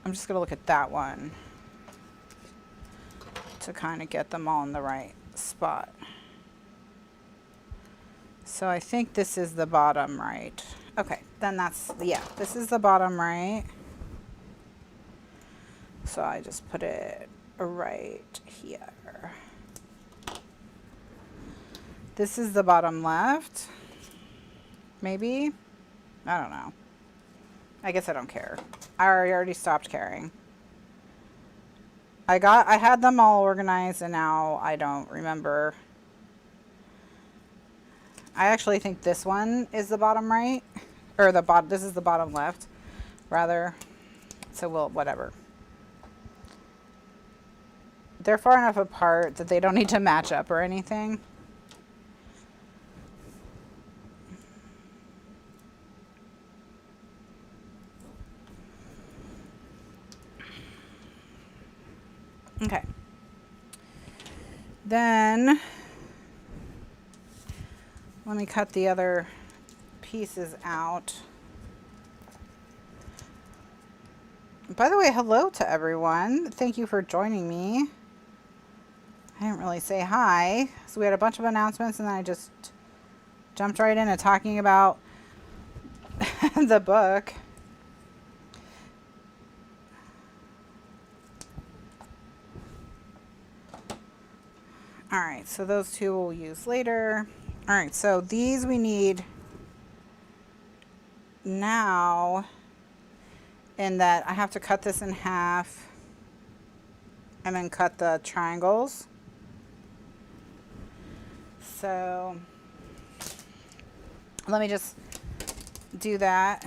I'm just going to look at that one to kind of get them all in the right spot. So I think this is the bottom right. Okay, then that's, yeah, this is the bottom right. So I just put it right here. This is the bottom left. Maybe? I don't know. I guess I don't care. I already stopped caring. I had them all organized and now I don't remember I actually think this one is the bottom right, or the bottom, this is the bottom left, rather. So we'll, whatever. They're far enough apart that they don't need to match up or anything. Okay. Then let me cut the other pieces out. By the way, hello to everyone. Thank you for joining me. I didn't really say hi. So we had a bunch of announcements and then I just jumped right into talking about the book. All right, so those two we'll use later. All right, so these we need now, in that I have to cut this in half and then cut the triangles. So let me just do that.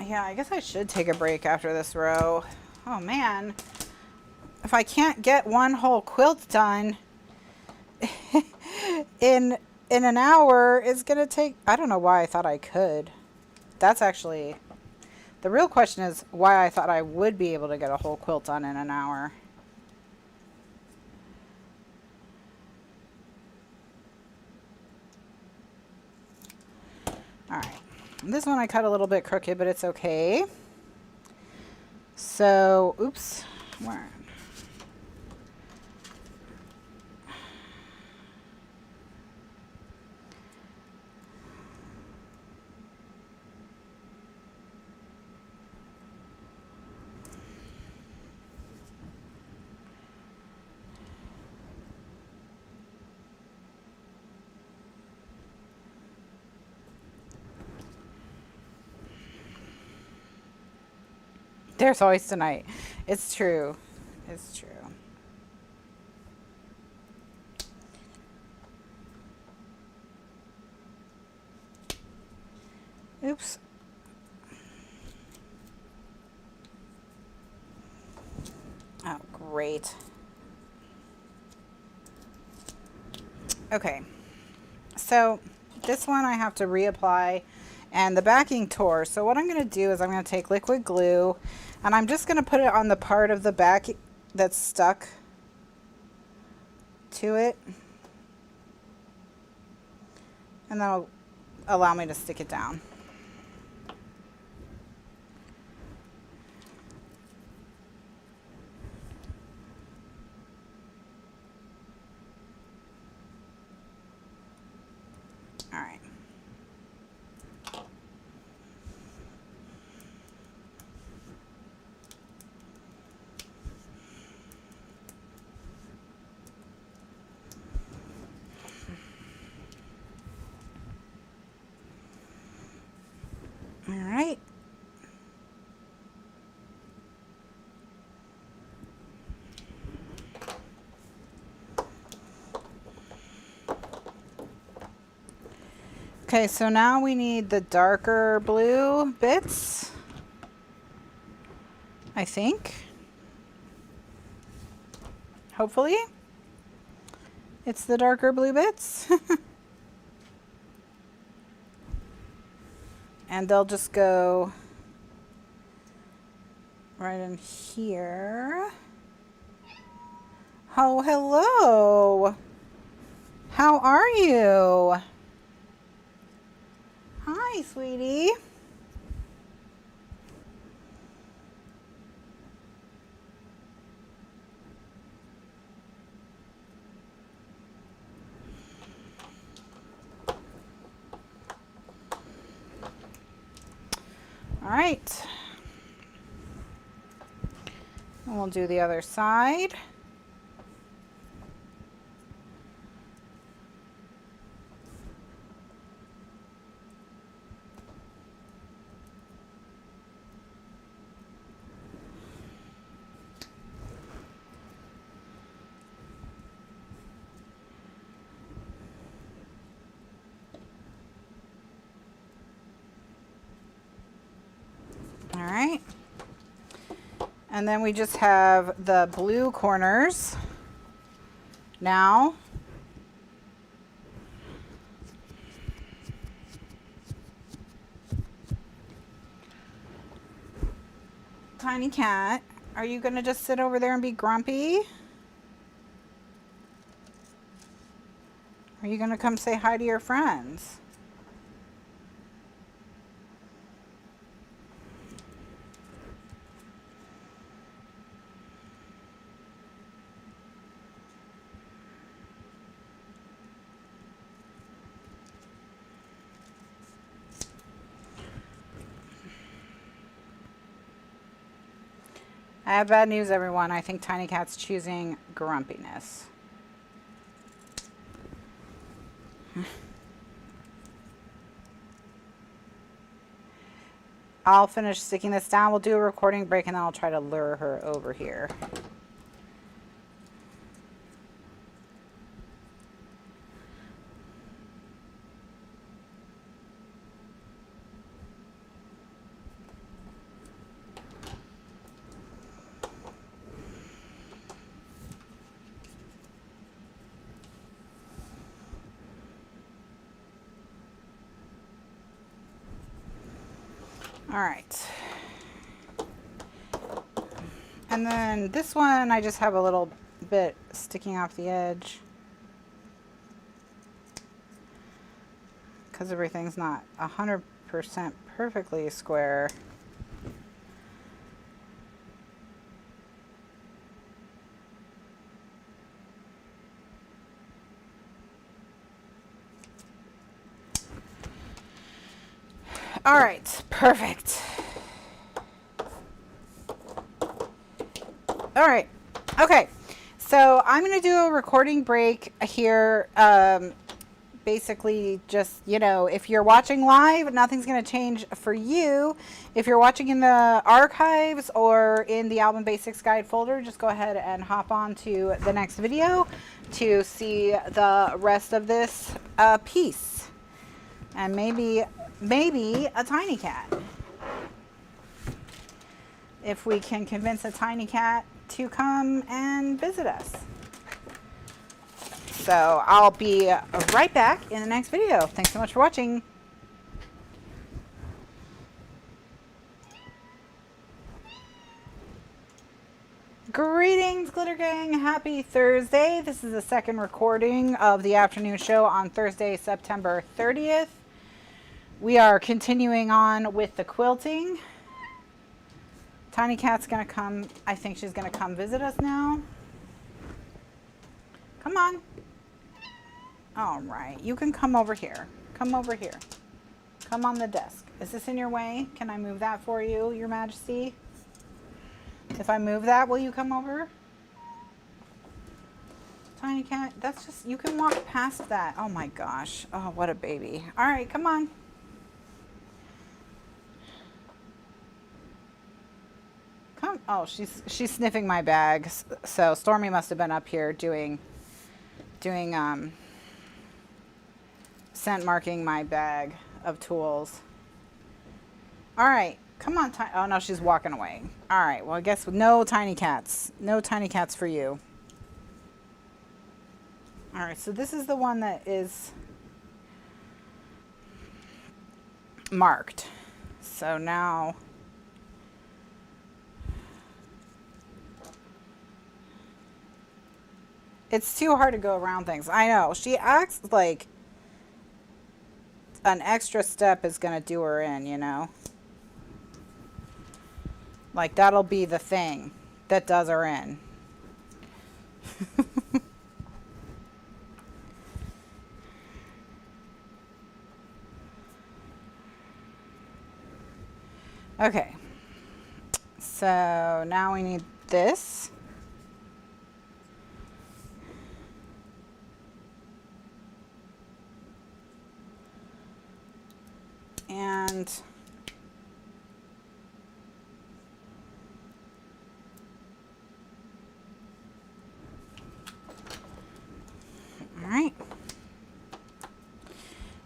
Yeah, I guess I should take a break after this row. Oh man, if I can't get one whole quilt done in an hour, it's gonna take, I don't know why I thought I could. That's actually, the real question is why I thought I would be able to get a whole quilt done in an hour. All right. This one I cut a little bit crooked, but it's okay. So, oops. Where? There's always tonight. It's true. It's true. Oops. Oh, great. Okay. So this one I have to reapply and the backing tore. So what I'm going to do is I'm going to take liquid glue and I'm just going to put it on the part of the back that's stuck to it. And that'll allow me to stick it down. All right. All right. Okay, so now we need the darker blue bits, I think. Hopefully, it's the darker blue bits. And they'll just go right in here. Oh, hello. How are you? Hi, sweetie. All right. And we'll do the other side. And then we just have the blue corners now. Tiny cat, are you going to just sit over there and be grumpy? Are you going to come say hi to your friends? I have bad news, everyone. I think Tiny Cat's choosing grumpiness. I'll finish sticking this down. We'll do a recording break and then I'll try to lure her over here. All right. And then this one, I just have a little bit sticking off the edge because everything's not 100% perfectly square. All right, perfect. All right, okay. So I'm going to do a recording break here. Basically just, you know, if you're watching live, nothing's going to change for you. If you're watching in the archives or in the Album Basics Guide folder, just go ahead and hop on to the next video to see the rest of this piece. And maybe a tiny cat. If we can convince a tiny cat to come and visit us. So I'll be right back in the next video. Thanks so much for watching. Greetings, Glitter Gang. Happy Thursday. This is the second recording of the afternoon show on Thursday, September 30th. We are continuing on with the quilting. Tiny Cat's gonna come. I think she's gonna come visit us now. Come on. All right, you can come over here. Come over here. Come on the desk. Is this in your way? Can I move that for you, Your Majesty? If I move that, will you come over? Tiny Cat, that's just, you can walk past that. Oh my gosh. Oh, what a baby. All right, come on. Come. Oh, she's sniffing my bag. So Stormy must have been up here doing scent marking my bag of tools. All right, come on. Oh no, she's walking away. All right, well I guess no tiny cats. No tiny cats for you. All right, so this is the one that is marked. So now it's too hard to go around things. I know. She acts like an extra step is going to do her in, you know? Like, that'll be the thing that does her in. Okay. So now we need this. And all right.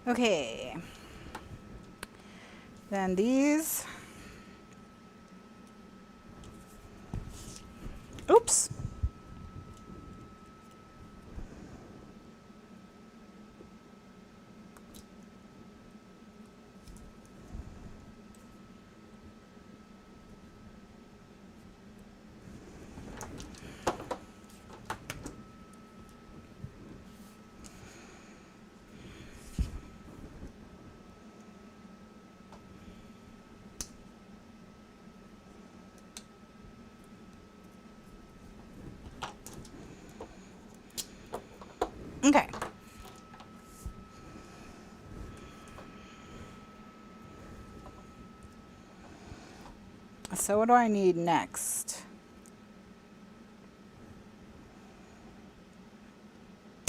Okay. Then these So what do I need next?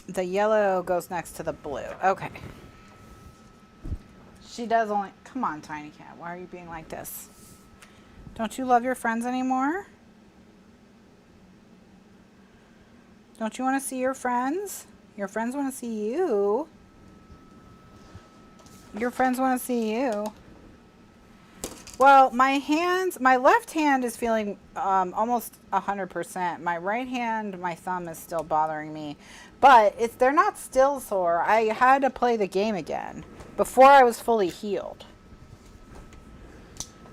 The yellow goes next to the blue. Okay. She does only... Come on, Tiny Cat. Why are you being like this? Don't you love your friends anymore? Don't you want to see your friends? Your friends want to see you. Your friends want to see you. Well, my left hand is feeling almost 100%. My right hand, my thumb is still bothering me. But they're not still sore. I had to play the game again before I was fully healed.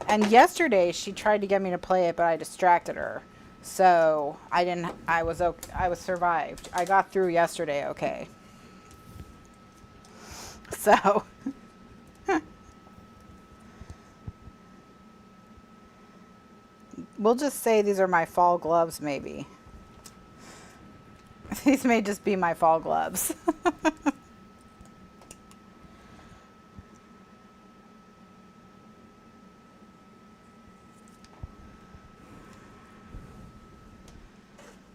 And yesterday she tried to get me to play it, but I distracted her. So I was survived. I got through yesterday okay. So... We'll just say these are my fall gloves, maybe. These may just be my fall gloves.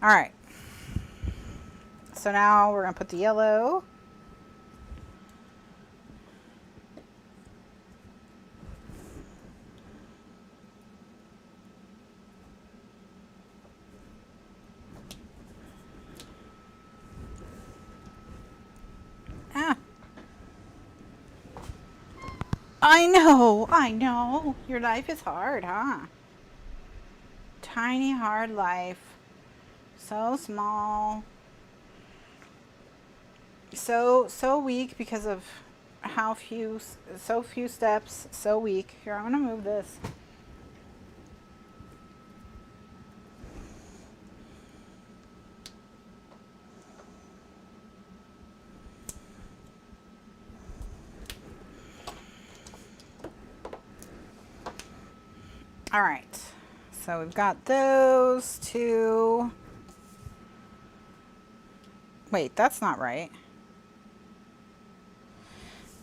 All right. So now we're going to put the yellow. I know. Your life is hard, huh? Tiny, hard life. So small. So weak because of so few steps. So weak. Here, I'm going to move this. All right, so we've got those two. Wait, that's not right.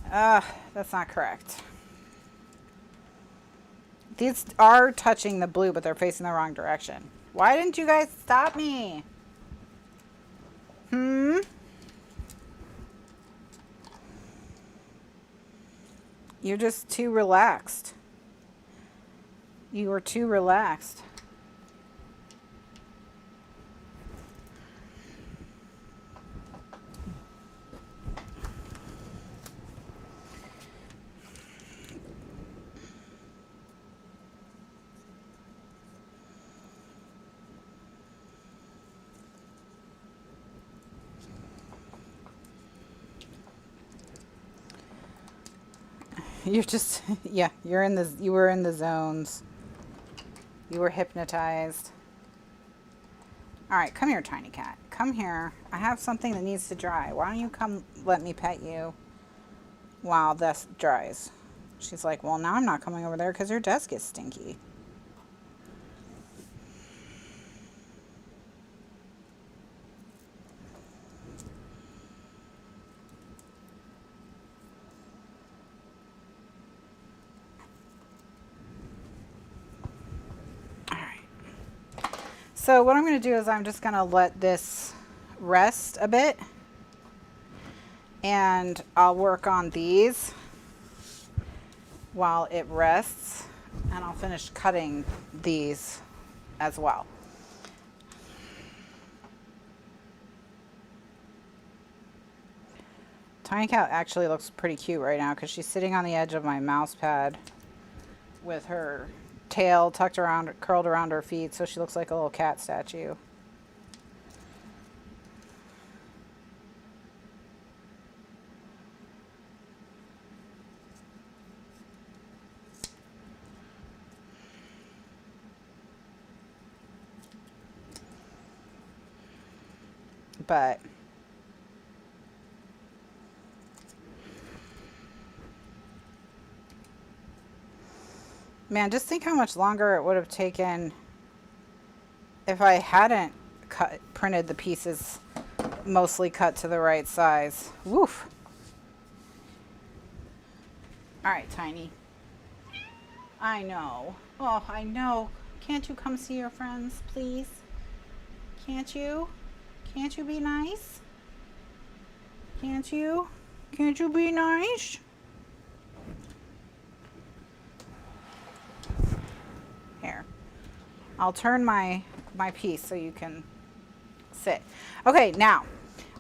That's not correct. These are touching the blue, but they're facing the wrong direction. Why didn't you guys stop me? You're just too relaxed. You were too relaxed. You're just, yeah, you were in the zones. You were hypnotized. All right, come here, Tiny Cat. Come here. I have something that needs to dry. Why don't you come let me pet you while this dries? She's like, well, now I'm not coming over there because your desk is stinky. So what I'm going to do is I'm just going to let this rest a bit, and I'll work on these while it rests, and I'll finish cutting these as well. Tiny Cat actually looks pretty cute right now because she's sitting on the edge of my mouse pad with her tail tucked around, curled around her feet, so she looks like a little cat statue. But man, just think how much longer it would have taken if I hadn't printed the pieces mostly cut to the right size. Woof. All right, Tiny. I know. Oh, I know. Can't you come see your friends, please? Can't you? Can't you be nice? Can't you? Can't you be nice? Here. I'll turn my piece so you can sit. Okay, now,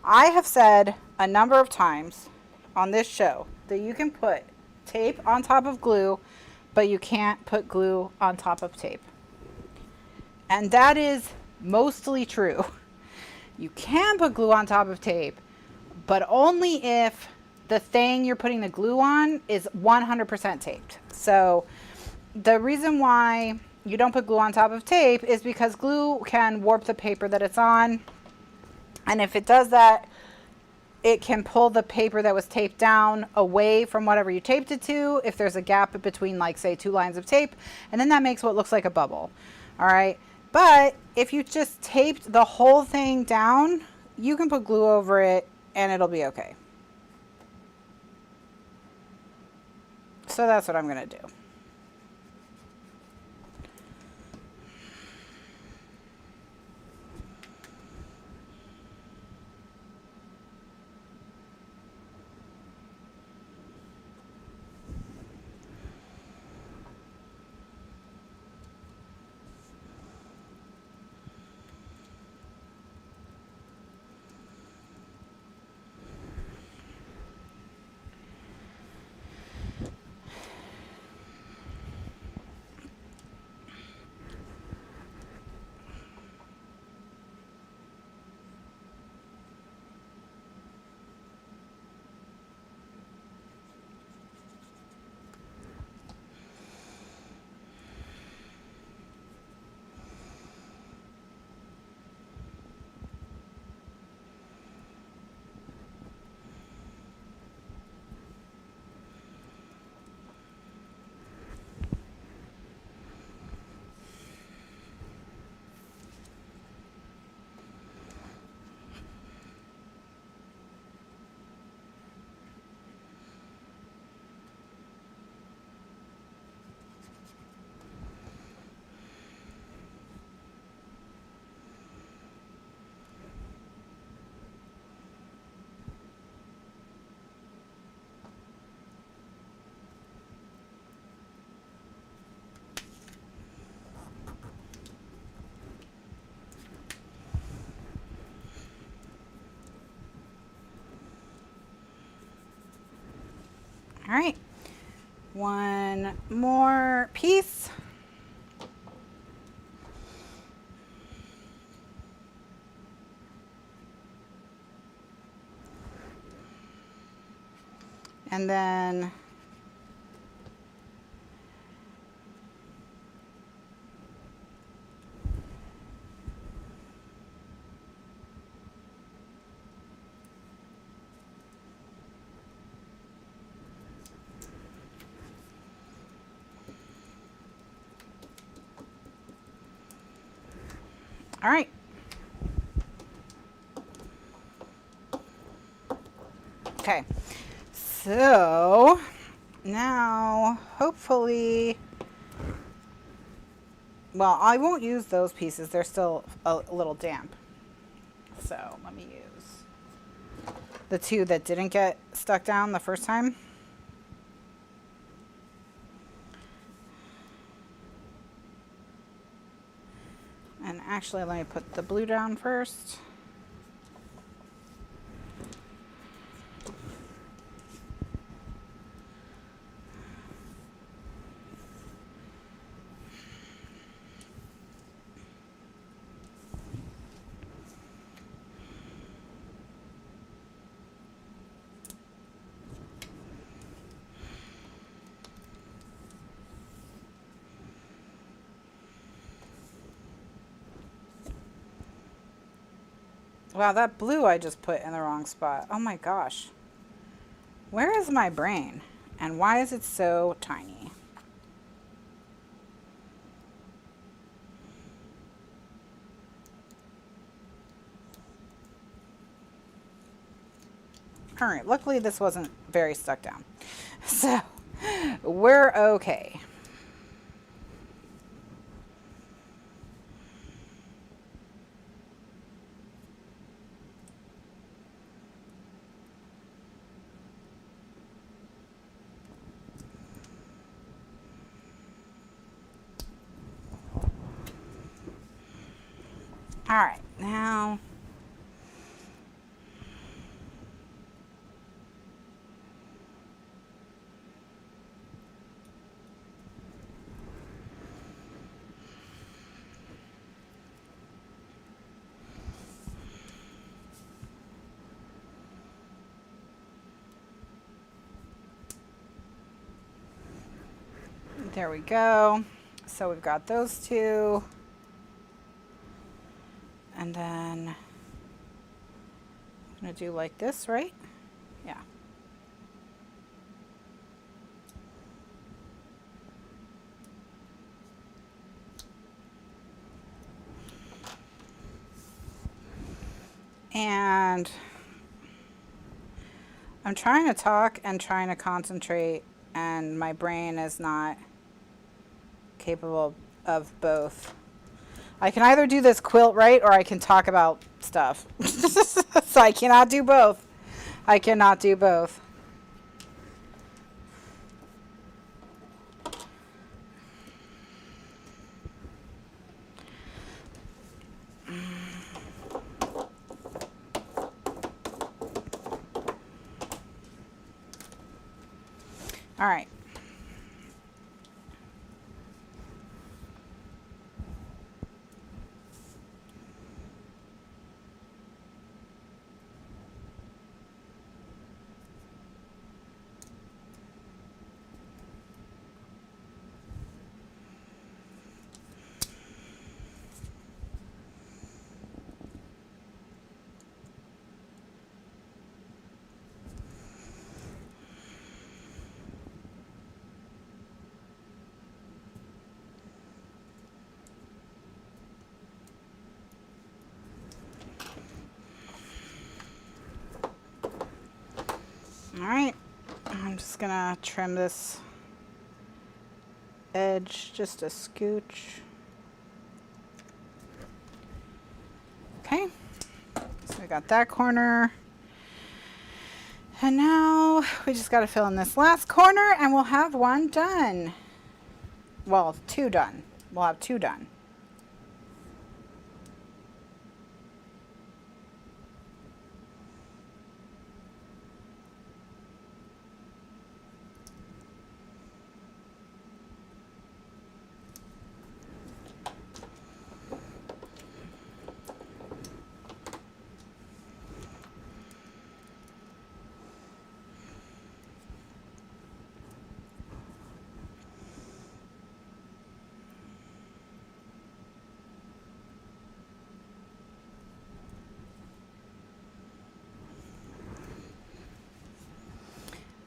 I have said a number of times on this show that you can put tape on top of glue, but you can't put glue on top of tape. And that is mostly true. You can put glue on top of tape, but only if the thing you're putting the glue on is 100% taped. So the reason why you don't put glue on top of tape is because glue can warp the paper that it's on. And if it does that, it can pull the paper that was taped down away from whatever you taped it to if there's a gap between, like, say, 2 lines of tape, and then that makes what looks like a bubble. All right, but if you just taped the whole thing down, you can put glue over it and it'll be okay. So that's what I'm gonna do. All right, one more piece. And then all right. Okay, so now hopefully, well, I won't use those pieces. They're still a little damp. So let me use the 2 that didn't get stuck down the first time. And actually, let me put the blue down first. Wow, that blue I just put in the wrong spot. Oh my gosh. Where is my brain? And why is it so tiny? All right, luckily this wasn't very stuck down. So we're okay. All right, now there we go. So we've got those two. And then I'm going to do like this, right? Yeah. And I'm trying to talk and trying to concentrate, and my brain is not capable of both. I can either do this quilt right or I can talk about stuff. So I cannot do both. I cannot do both. All right. All right, I'm just gonna trim this edge just a scooch. Okay, so we got that corner. And now we just gotta fill in this last corner and we'll have one done. Well, two done. We'll have two done.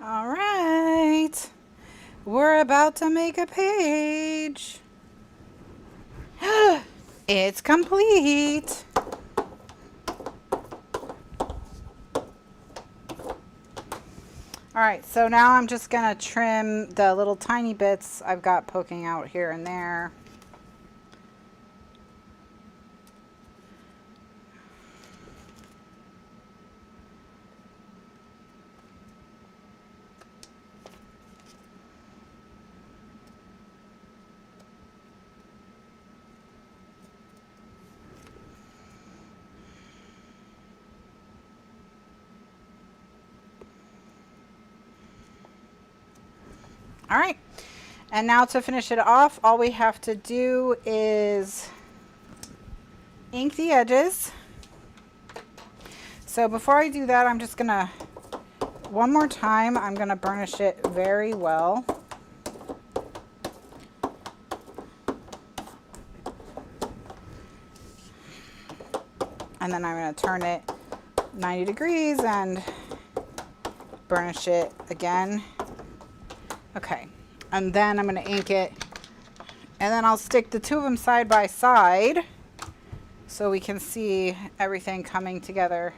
All right, we're about to make a page. It's complete. All right, so now I'm just gonna trim the little tiny bits I've got poking out here and there. All right, and now to finish it off, all we have to do is ink the edges. So before I do that, I'm just gonna, one more time, I'm gonna burnish it very well. And then I'm gonna turn it 90 degrees and burnish it again. Okay, and then I'm going to ink it, and then I'll stick the two of them side by side so we can see everything coming together.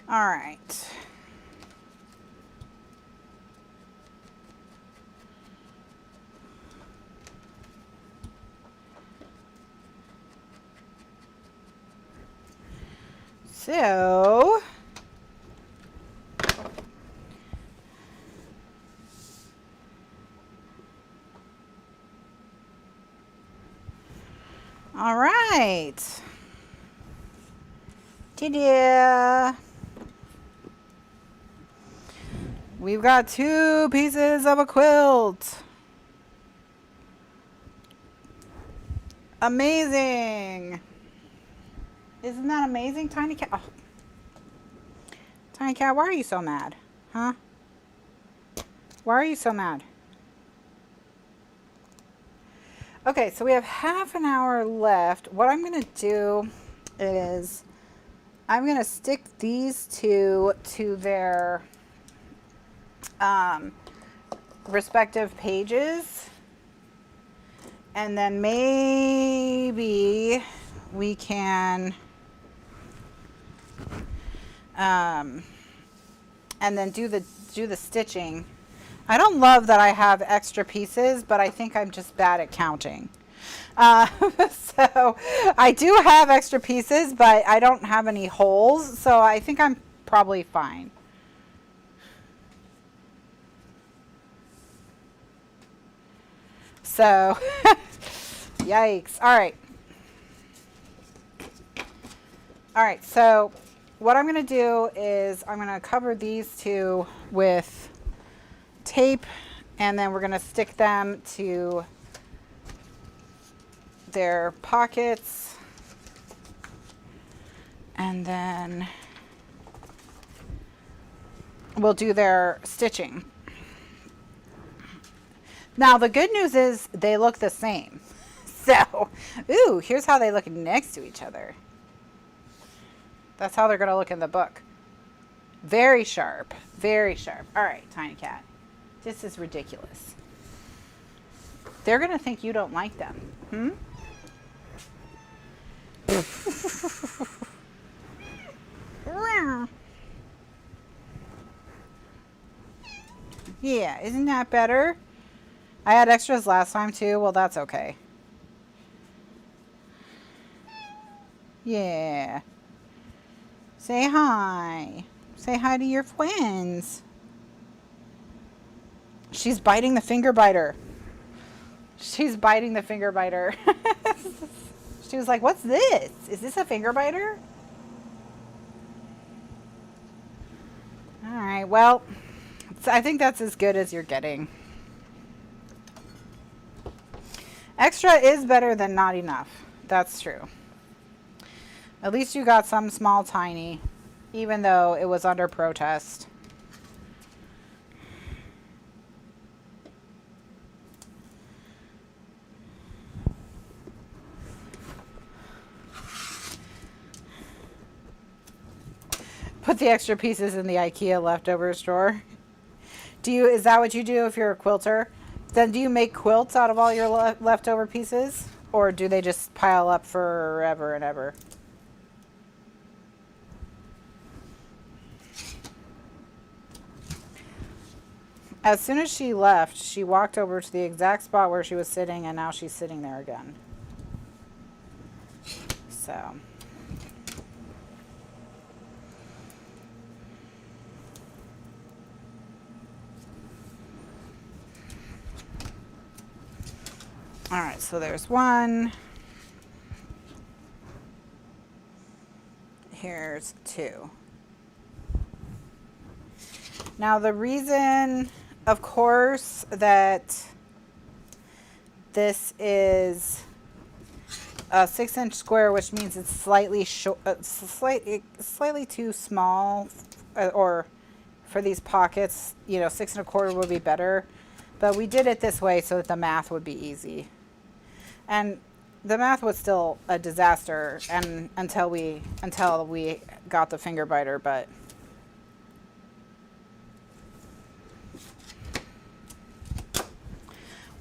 All right. So All right. Ta-da! We've got 2 pieces of a quilt. Amazing. Isn't that amazing, Tiny Cat? Oh. Tiny Cat, why are you so mad? Huh? Why are you so mad? Okay, so we have half an hour left. What I'm going to do is I'm going to stick these 2 to their respective pages. And then maybe we can and then do the stitching. I don't love that I have extra pieces, but I think I'm just bad at counting. So I do have extra pieces, but I don't have any holes, so I think I'm probably fine. So, yikes. All right. All right, so what I'm going to do is I'm going to cover these 2 with tape, and then we're going to stick them to their pockets, and then we'll do their stitching. Now the good news is they look the same. So, ooh, here's how they look next to each other. That's how they're going to look in the book. Very sharp, very sharp. All right, Tiny Cat. This is ridiculous. They're going to think you don't like them. Hmm? Yeah, isn't that better? I had extras last time too. Well, that's okay. Yeah. Say hi. Say hi to your friends. She's biting the finger biter. She's biting the finger biter. She was like, what's this? Is this a finger biter? All right, well, I think that's as good as you're getting. Extra is better than not enough. That's true. At least you got some small tiny, even though it was under protest. Put the extra pieces in the IKEA leftovers drawer. Is that what you do if you're a quilter? Then do you make quilts out of all your leftover pieces? Or do they just pile up forever and ever? As soon as she left, she walked over to the exact spot where she was sitting, and now she's sitting there again. So. All right, so there's one. Here's two. Now the reason, of course, that this is a 6-inch square, which means it's slightly short, slightly too small, or for these pockets, 6 1/4 would be better. But we did it this way so that the math would be easy. And the math was still a disaster until we got the finger biter, but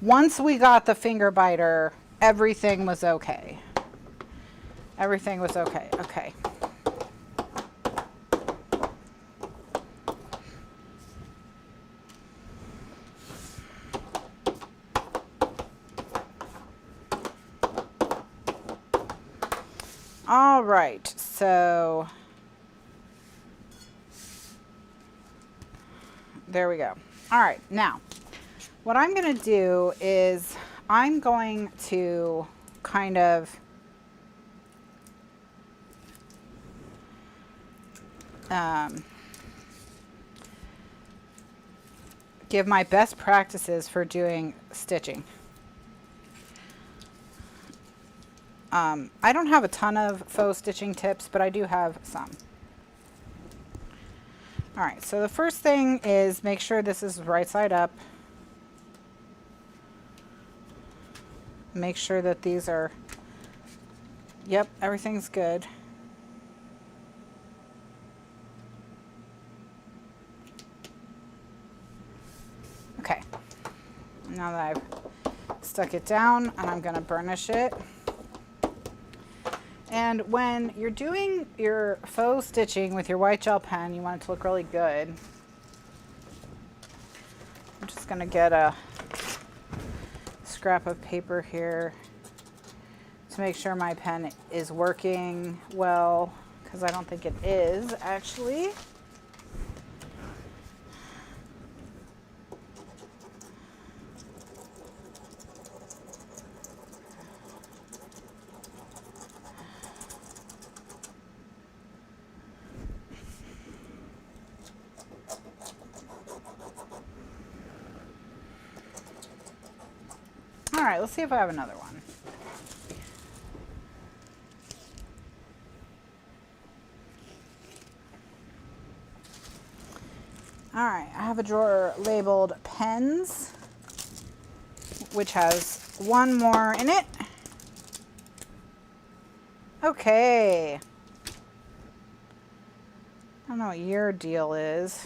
once we got the finger biter, everything was okay. Everything was okay. Okay. All right, so there we go. All right, now what I'm going to do is I'm going to kind of give my best practices for doing stitching. I don't have a ton of faux stitching tips, but I do have some. All right, so the first thing is make sure this is right side up. Make sure that these are, yep, everything's good. Okay, now that I've stuck it down, and I'm gonna burnish it. And when you're doing your faux stitching with your white gel pen, you want it to look really good. I'm just gonna get a scrap of paper here to make sure my pen is working well, because I don't think it is actually. All right, let's see if I have another one. All right, I have a drawer labeled pens, which has one more in it. Okay. I don't know what your deal is.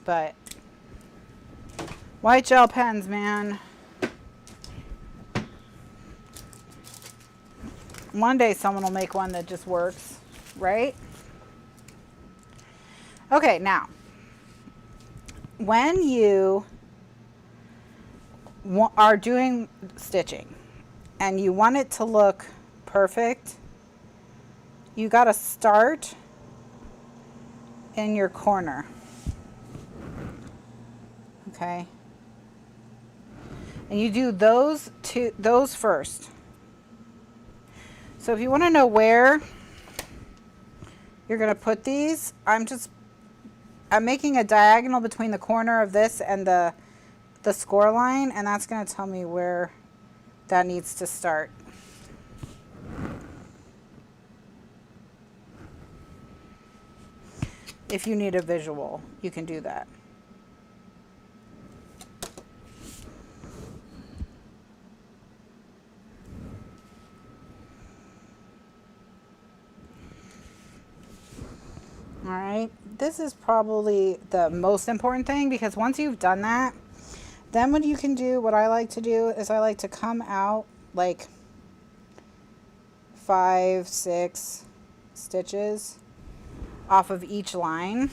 But white gel pens, man. One day someone will make one that just works, right? Okay, now, when you are doing stitching and you want it to look perfect, you got to start in your corner. Okay, and you do those first. So if you want to know where you're going to put these, I'm making a diagonal between the corner of this and the score line, and that's going to tell me where that needs to start. If you need a visual, you can do that. All right, this is probably the most important thing, because once you've done that, then what you can do, what I like to do is I like to come out like 5, 6 stitches off of each line.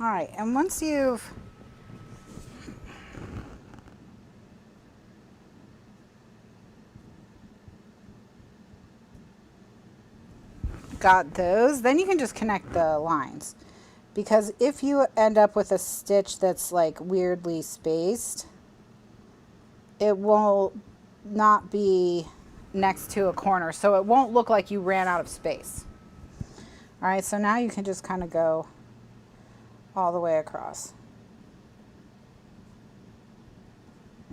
All right, and once you've got those, then you can just connect the lines. Because if you end up with a stitch that's like weirdly spaced, it will not be next to a corner, so it won't look like you ran out of space. All right, so now you can just kind of go all the way across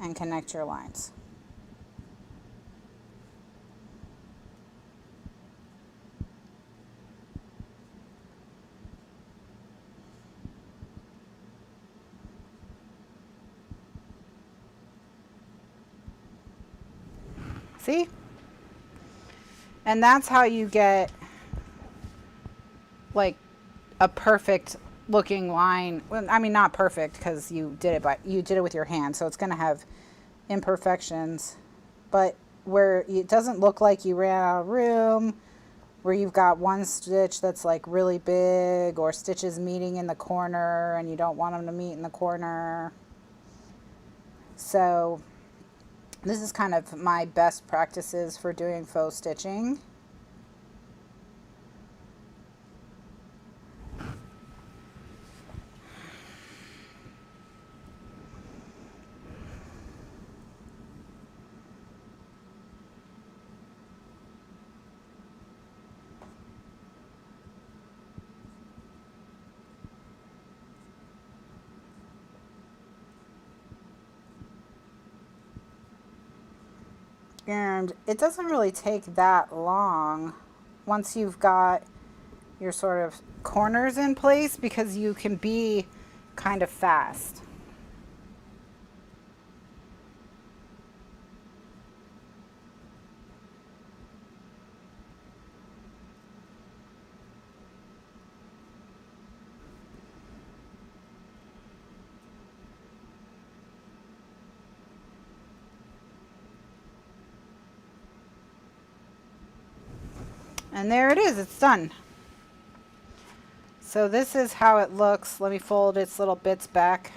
and connect your lines. See? And that's how you get like a perfect looking line. Well, I mean, not perfect because you did it, but you did it with your hand, so it's going to have imperfections. But where it doesn't look like you ran out of room, where you've got one stitch that's like really big, or stitches meeting in the corner and you don't want them to meet in the corner. So this is kind of my best practices for doing faux stitching. And it doesn't really take that long once you've got your sort of corners in place, because you can be kind of fast. And there it is, it's done. So this is how it looks. Let me fold its little bits back.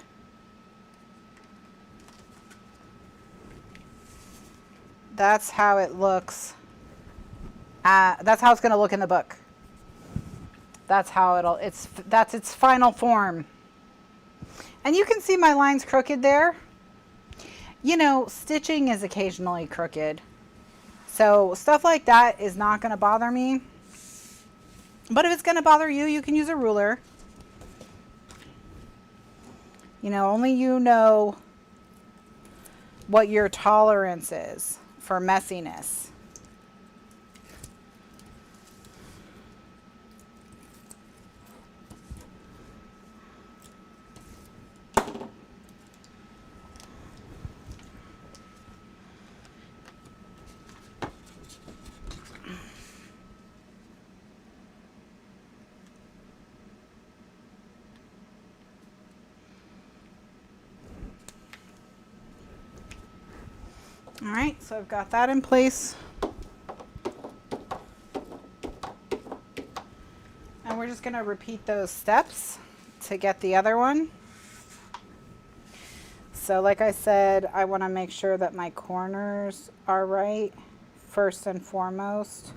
That's how it looks. That's how it's going to look in the book. That's how that's its final form. And you can see my lines crooked there. You know, stitching is occasionally crooked. So stuff like that is not going to bother me. But if it's going to bother you, you can use a ruler. You know, only you know what your tolerance is for messiness. All right, so I've got that in place. And we're just going to repeat those steps to get the other one. So like I said, I want to make sure that my corners are right first and foremost.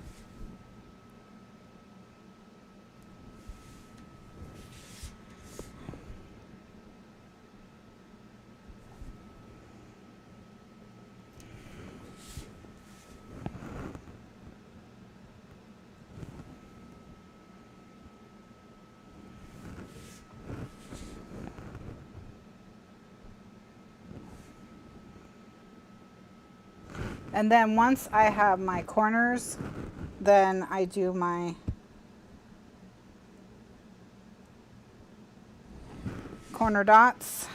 And then once I have my corners, then I do my corner dots.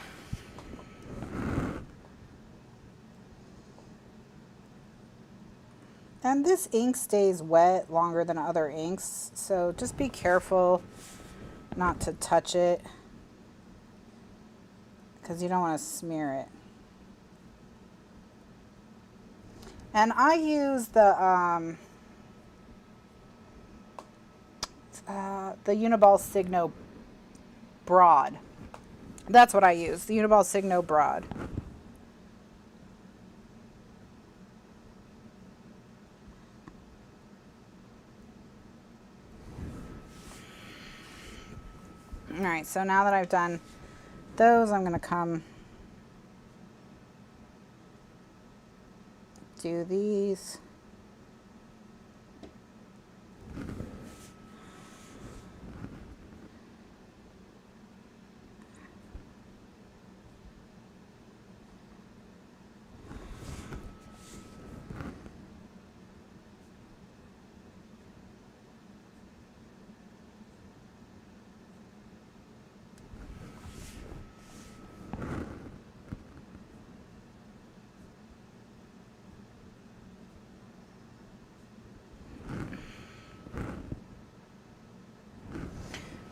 And this ink stays wet longer than other inks, so just be careful not to touch it, because you don't want to smear it. And I use the Uniball Signo Broad. That's what I use, the Uniball Signo Broad. All right, so now that I've done those, I'm going to come do these.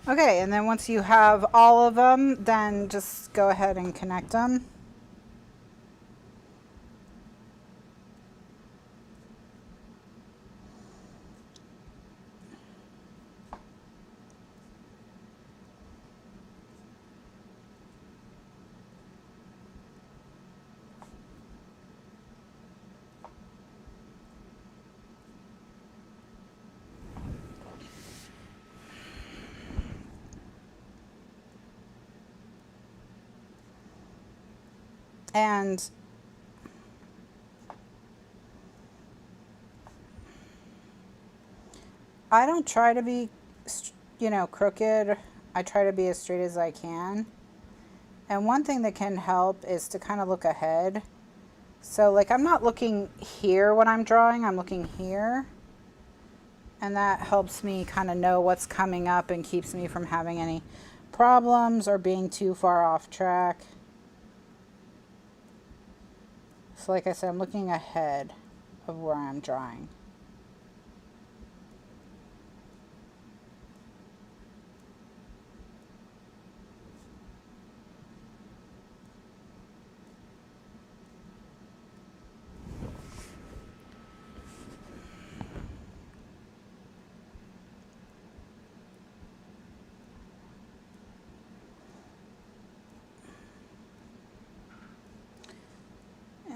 Okay, and then once you have all of them, then just go ahead and connect them. And I don't try to be, you know, crooked. I try to be as straight as I can. And one thing that can help is to kind of look ahead. So like I'm not looking here when I'm drawing, I'm looking here. And that helps me kind of know what's coming up and keeps me from having any problems or being too far off track. So like I said, I'm looking ahead of where I'm drawing.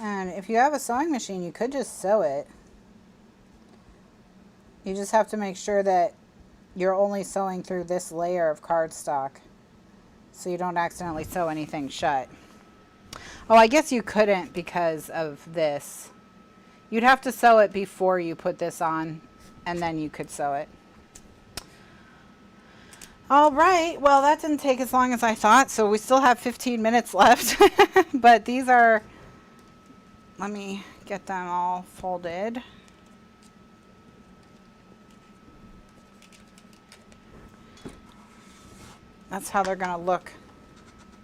And if you have a sewing machine, you could just sew it. You just have to make sure that you're only sewing through this layer of cardstock so you don't accidentally sew anything shut. Oh, I guess you couldn't because of this. You'd have to sew it before you put this on, and then you could sew it. All right, well, that didn't take as long as I thought, so we still have 15 minutes left. But these are, let me get them all folded. That's how they're going to look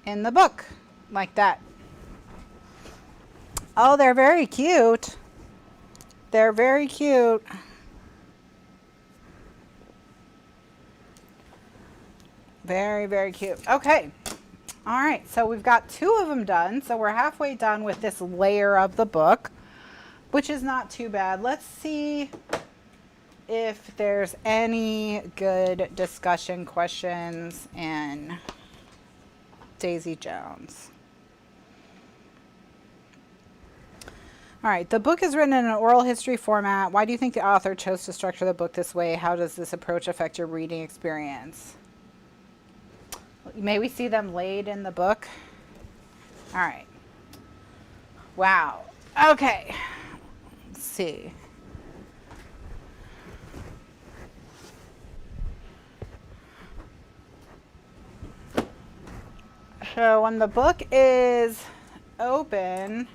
in the book, like that. Oh, they're very cute. They're very cute. Very, very cute. Okay. All right. So we've got 2 of them done. So we're halfway done with this layer of the book, which is not too bad. Let's see if there's any good discussion questions in Daisy Jones. All right, the book is written in an oral history format. Why do you think the author chose to structure the book this way? How does this approach affect your reading experience? May we see them laid in the book? All right. Wow. Okay. Let's see. So when the book is open,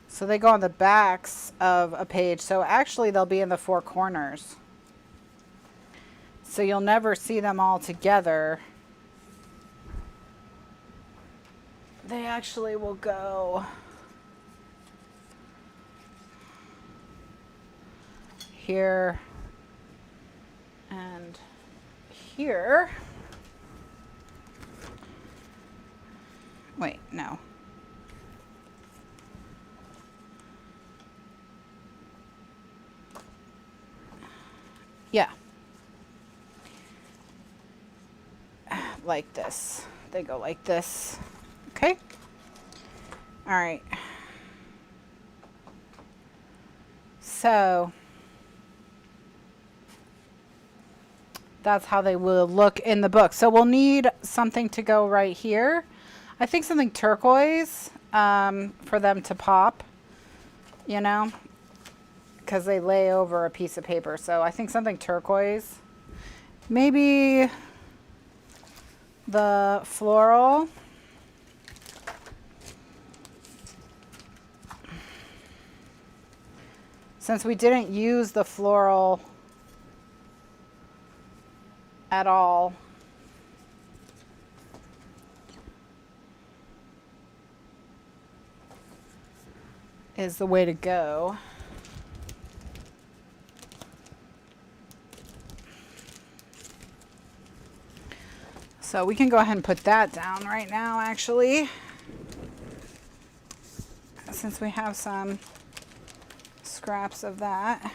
so they go on the backs of a page. So actually they'll be in the 4 corners. So you'll never see them all together. They actually will go here and here. Wait, no. Yeah. Like this. They go like this. Okay. All right. So that's how they will look in the book. So we'll need something to go right here. I think something turquoise for them to pop, you know, because they lay over a piece of paper. So I think something turquoise. Maybe the floral. Since we didn't use the floral at all, is the way to go. So we can go ahead and put that down right now, actually, since we have some scraps of that.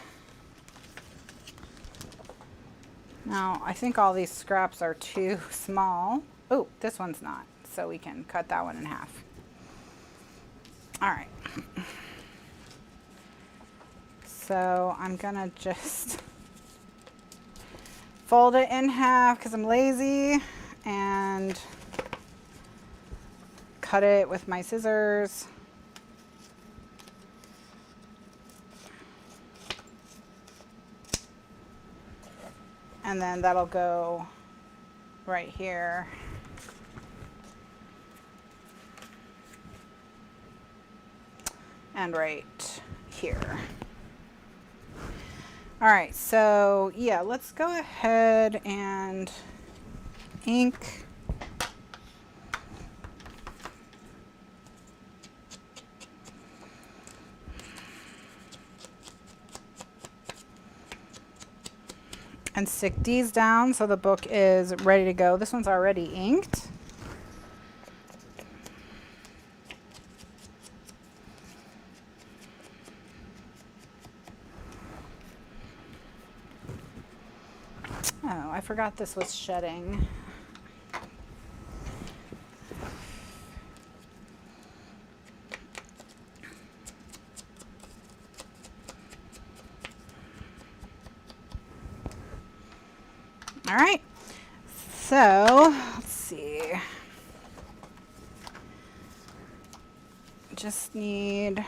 Now, I think all these scraps are too small. Oh, this one's not, so we can cut that one in half. All right. So I'm gonna just fold it in half because I'm lazy and cut it with my scissors. And then that'll go right here. And right here. All right, so yeah, let's go ahead and ink. And stick these down so the book is ready to go. This one's already inked. Oh, I forgot this was shedding. All right, so let's see. Just need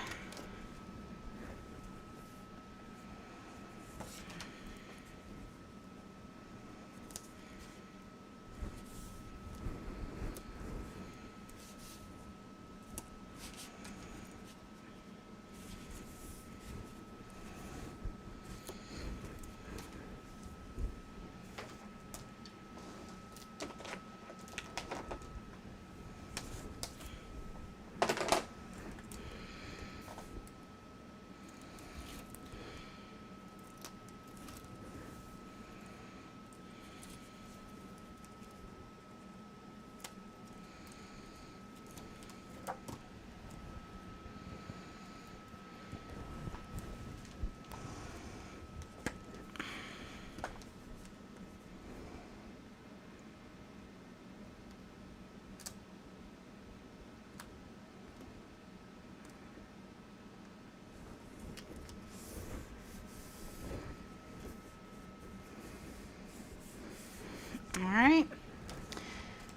all right.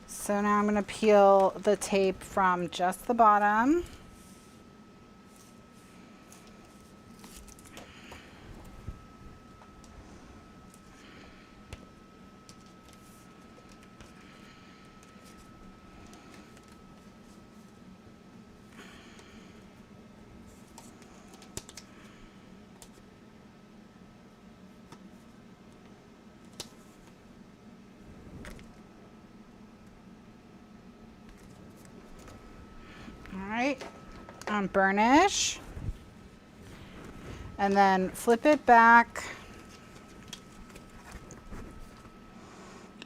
So now I'm going to peel the tape from just the bottom. Burnish, and then flip it back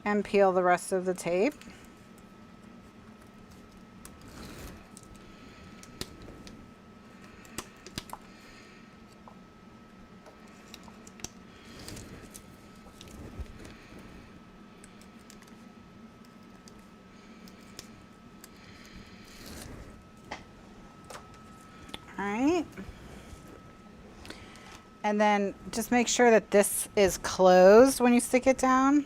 and peel the rest of the tape. All right. And then just make sure that this is closed when you stick it down.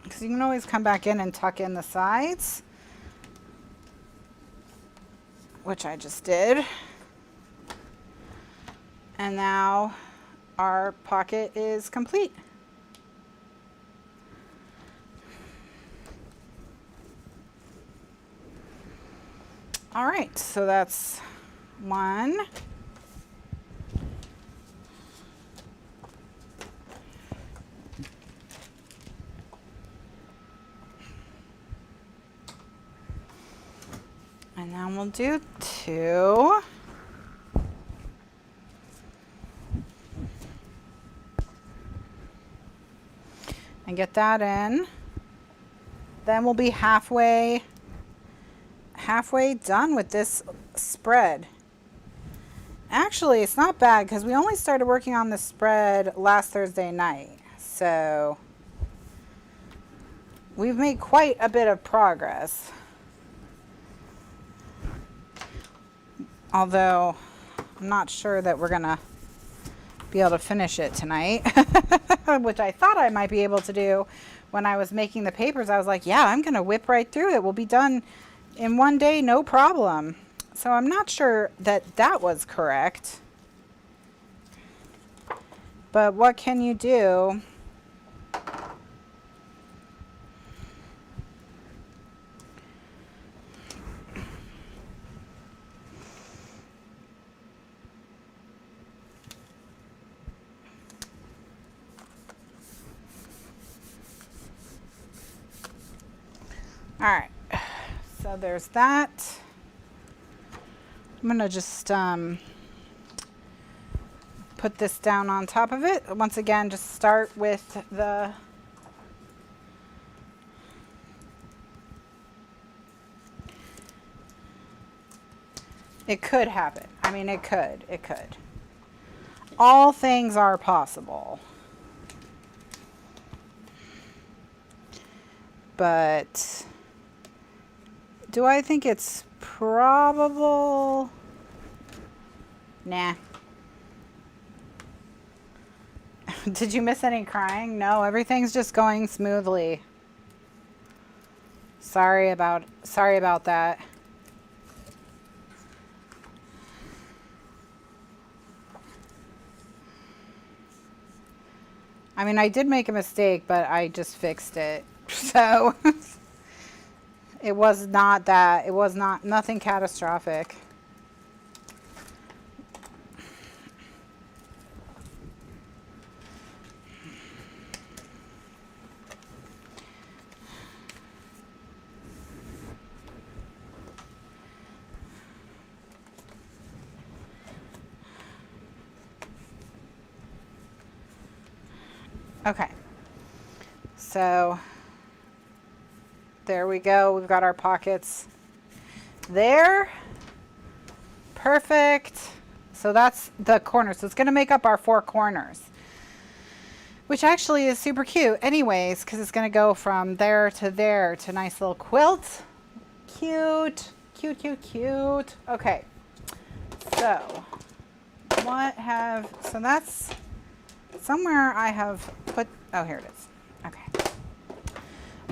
Because you can always come back in and tuck in the sides, which I just did. And now our pocket is complete. All right, so that's one. And Now we'll do 2. And get that in. Then we'll be halfway done with this spread. Actually, it's not bad because we only started working on this spread last Thursday night. So we've made quite a bit of progress. Although I'm not sure that we're gonna be able to finish it tonight, which I thought I might be able to do when I was making the papers. I was like, yeah, I'm gonna whip right through it. We'll be done in one day, no problem. So I'm not sure that that was correct. But what can you do? All right, so there's that. I'm gonna just put this down on top of it. Once again, just start with the it could happen. I mean, it could. All things are possible. But do I think it's probable? Nah. Did you miss any crying? No, everything's just going smoothly. Sorry about that. I mean, I did make a mistake, but I just fixed it. So it was not that. It was nothing catastrophic. Okay. So there we go. We've got our pockets there. Perfect. So that's the corner. So it's going to make up our 4 corners, which actually is super cute anyways, because it's going to go from there to there to a nice little quilt. Cute. Okay. So so that's somewhere I have put, oh, here it is. Okay.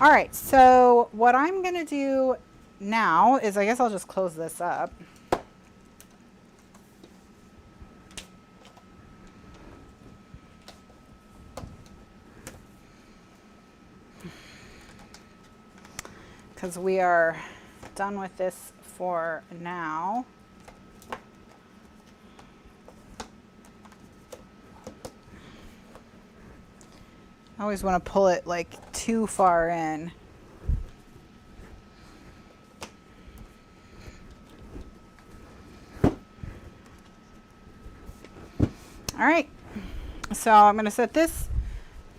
All right, so what I'm going to do now is, I guess I'll just close this up. Because we are done with this for now. I always want to pull it like too far in. All right, so I'm going to set this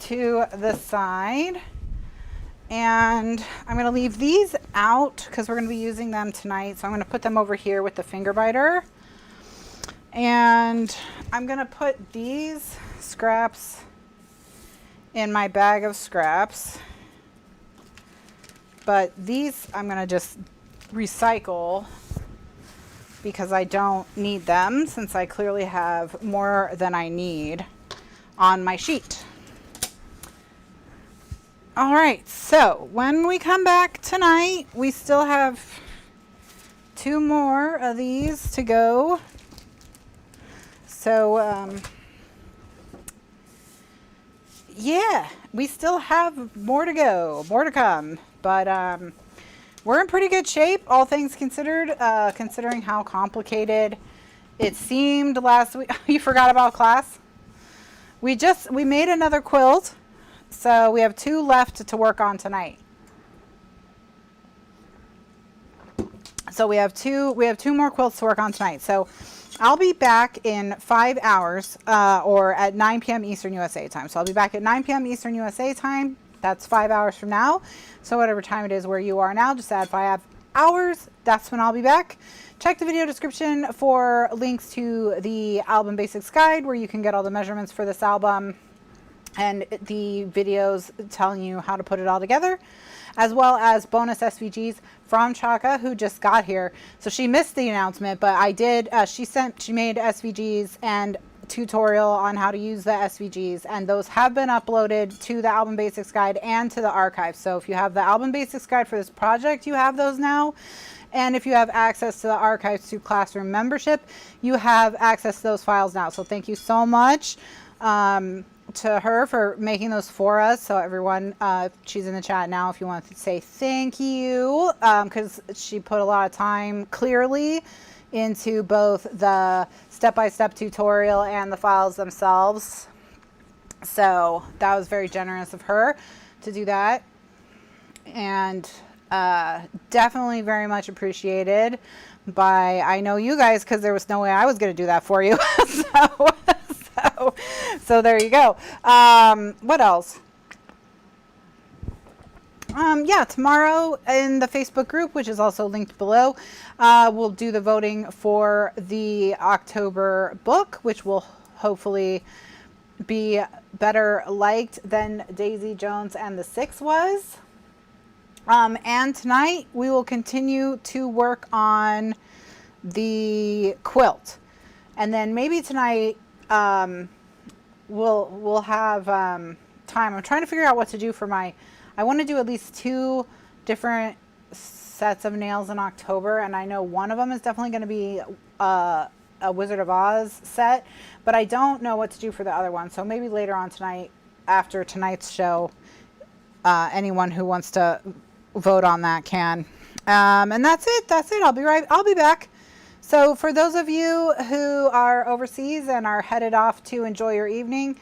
to the side, and I'm going to leave these out because we're going to be using them tonight. So I'm going to put them over here with the finger biter, and I'm going to put these scraps in my bag of scraps, but these I'm going to just recycle because I don't need them, since I clearly have more than I need on my sheet. All right, so when we come back tonight, we still have 2 more of these to go. So yeah, we still have more to go, more to come, but we're in pretty good shape, all things considered, considering how complicated it seemed last week. You forgot about class? We made another quilt, so we have 2 left to work on tonight. So So we have two more quilts to work on tonight. So I'll be back in 5 hours, or at 9 p.m. Eastern USA time. So I'll be back at 9 p.m. Eastern USA time. That's 5 hours from now. So whatever time it is where you are now, just add 5 hours. That's when I'll be back. Check the video description for links to the album basics guide, where you can get all the measurements for this album and the videos telling you how to put it all together, as well as bonus SVGs from Chaka, who just got here. So she missed the announcement, but I did, she made SVGs and tutorial on how to use the SVGs, and those have been uploaded to the album basics guide and to the archive. So if you have the album basics guide for this project, you have those now. And if you have access to the archives through Classroom membership, you have access to those files now. So thank you so much to her for making those for us. So everyone, she's in the chat now if you want to say thank you, because she put a lot of time clearly into both the step-by-step tutorial and the files themselves. So that was very generous of her to do that, and definitely very much appreciated by, I know you guys, because there was no way I was going to do that for you. So there you go. What else? Yeah, tomorrow in the Facebook group, which is also linked below, we'll do the voting for the October book, which will hopefully be better liked than Daisy Jones and the Six was. And tonight we will continue to work on the quilt, and then maybe tonight we'll have time. I'm trying to figure out what to do for my, I want to do at least 2 different sets of nails in October, and I know one of them is definitely going to be a Wizard of Oz set, but I don't know what to do for the other one. So maybe later on tonight, after tonight's show, anyone who wants to vote on that can. And that's it. I'll be back. So for those of you who are overseas and are headed off to enjoy your evening,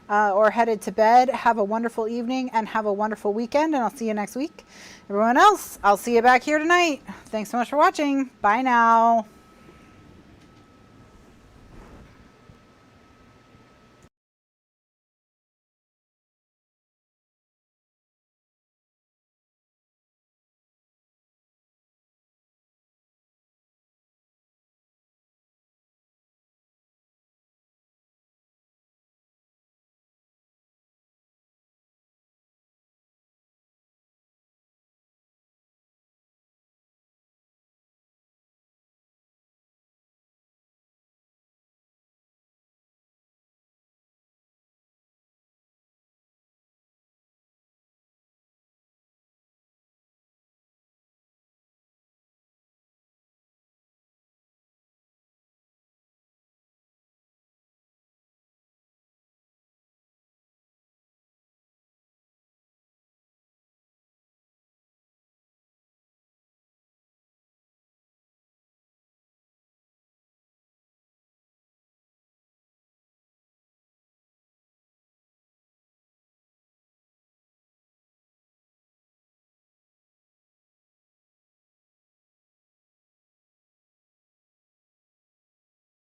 or headed to bed, have a wonderful evening and have a wonderful weekend, and I'll see you next week. Everyone else, I'll see you back here tonight. Thanks so much for watching. Bye now.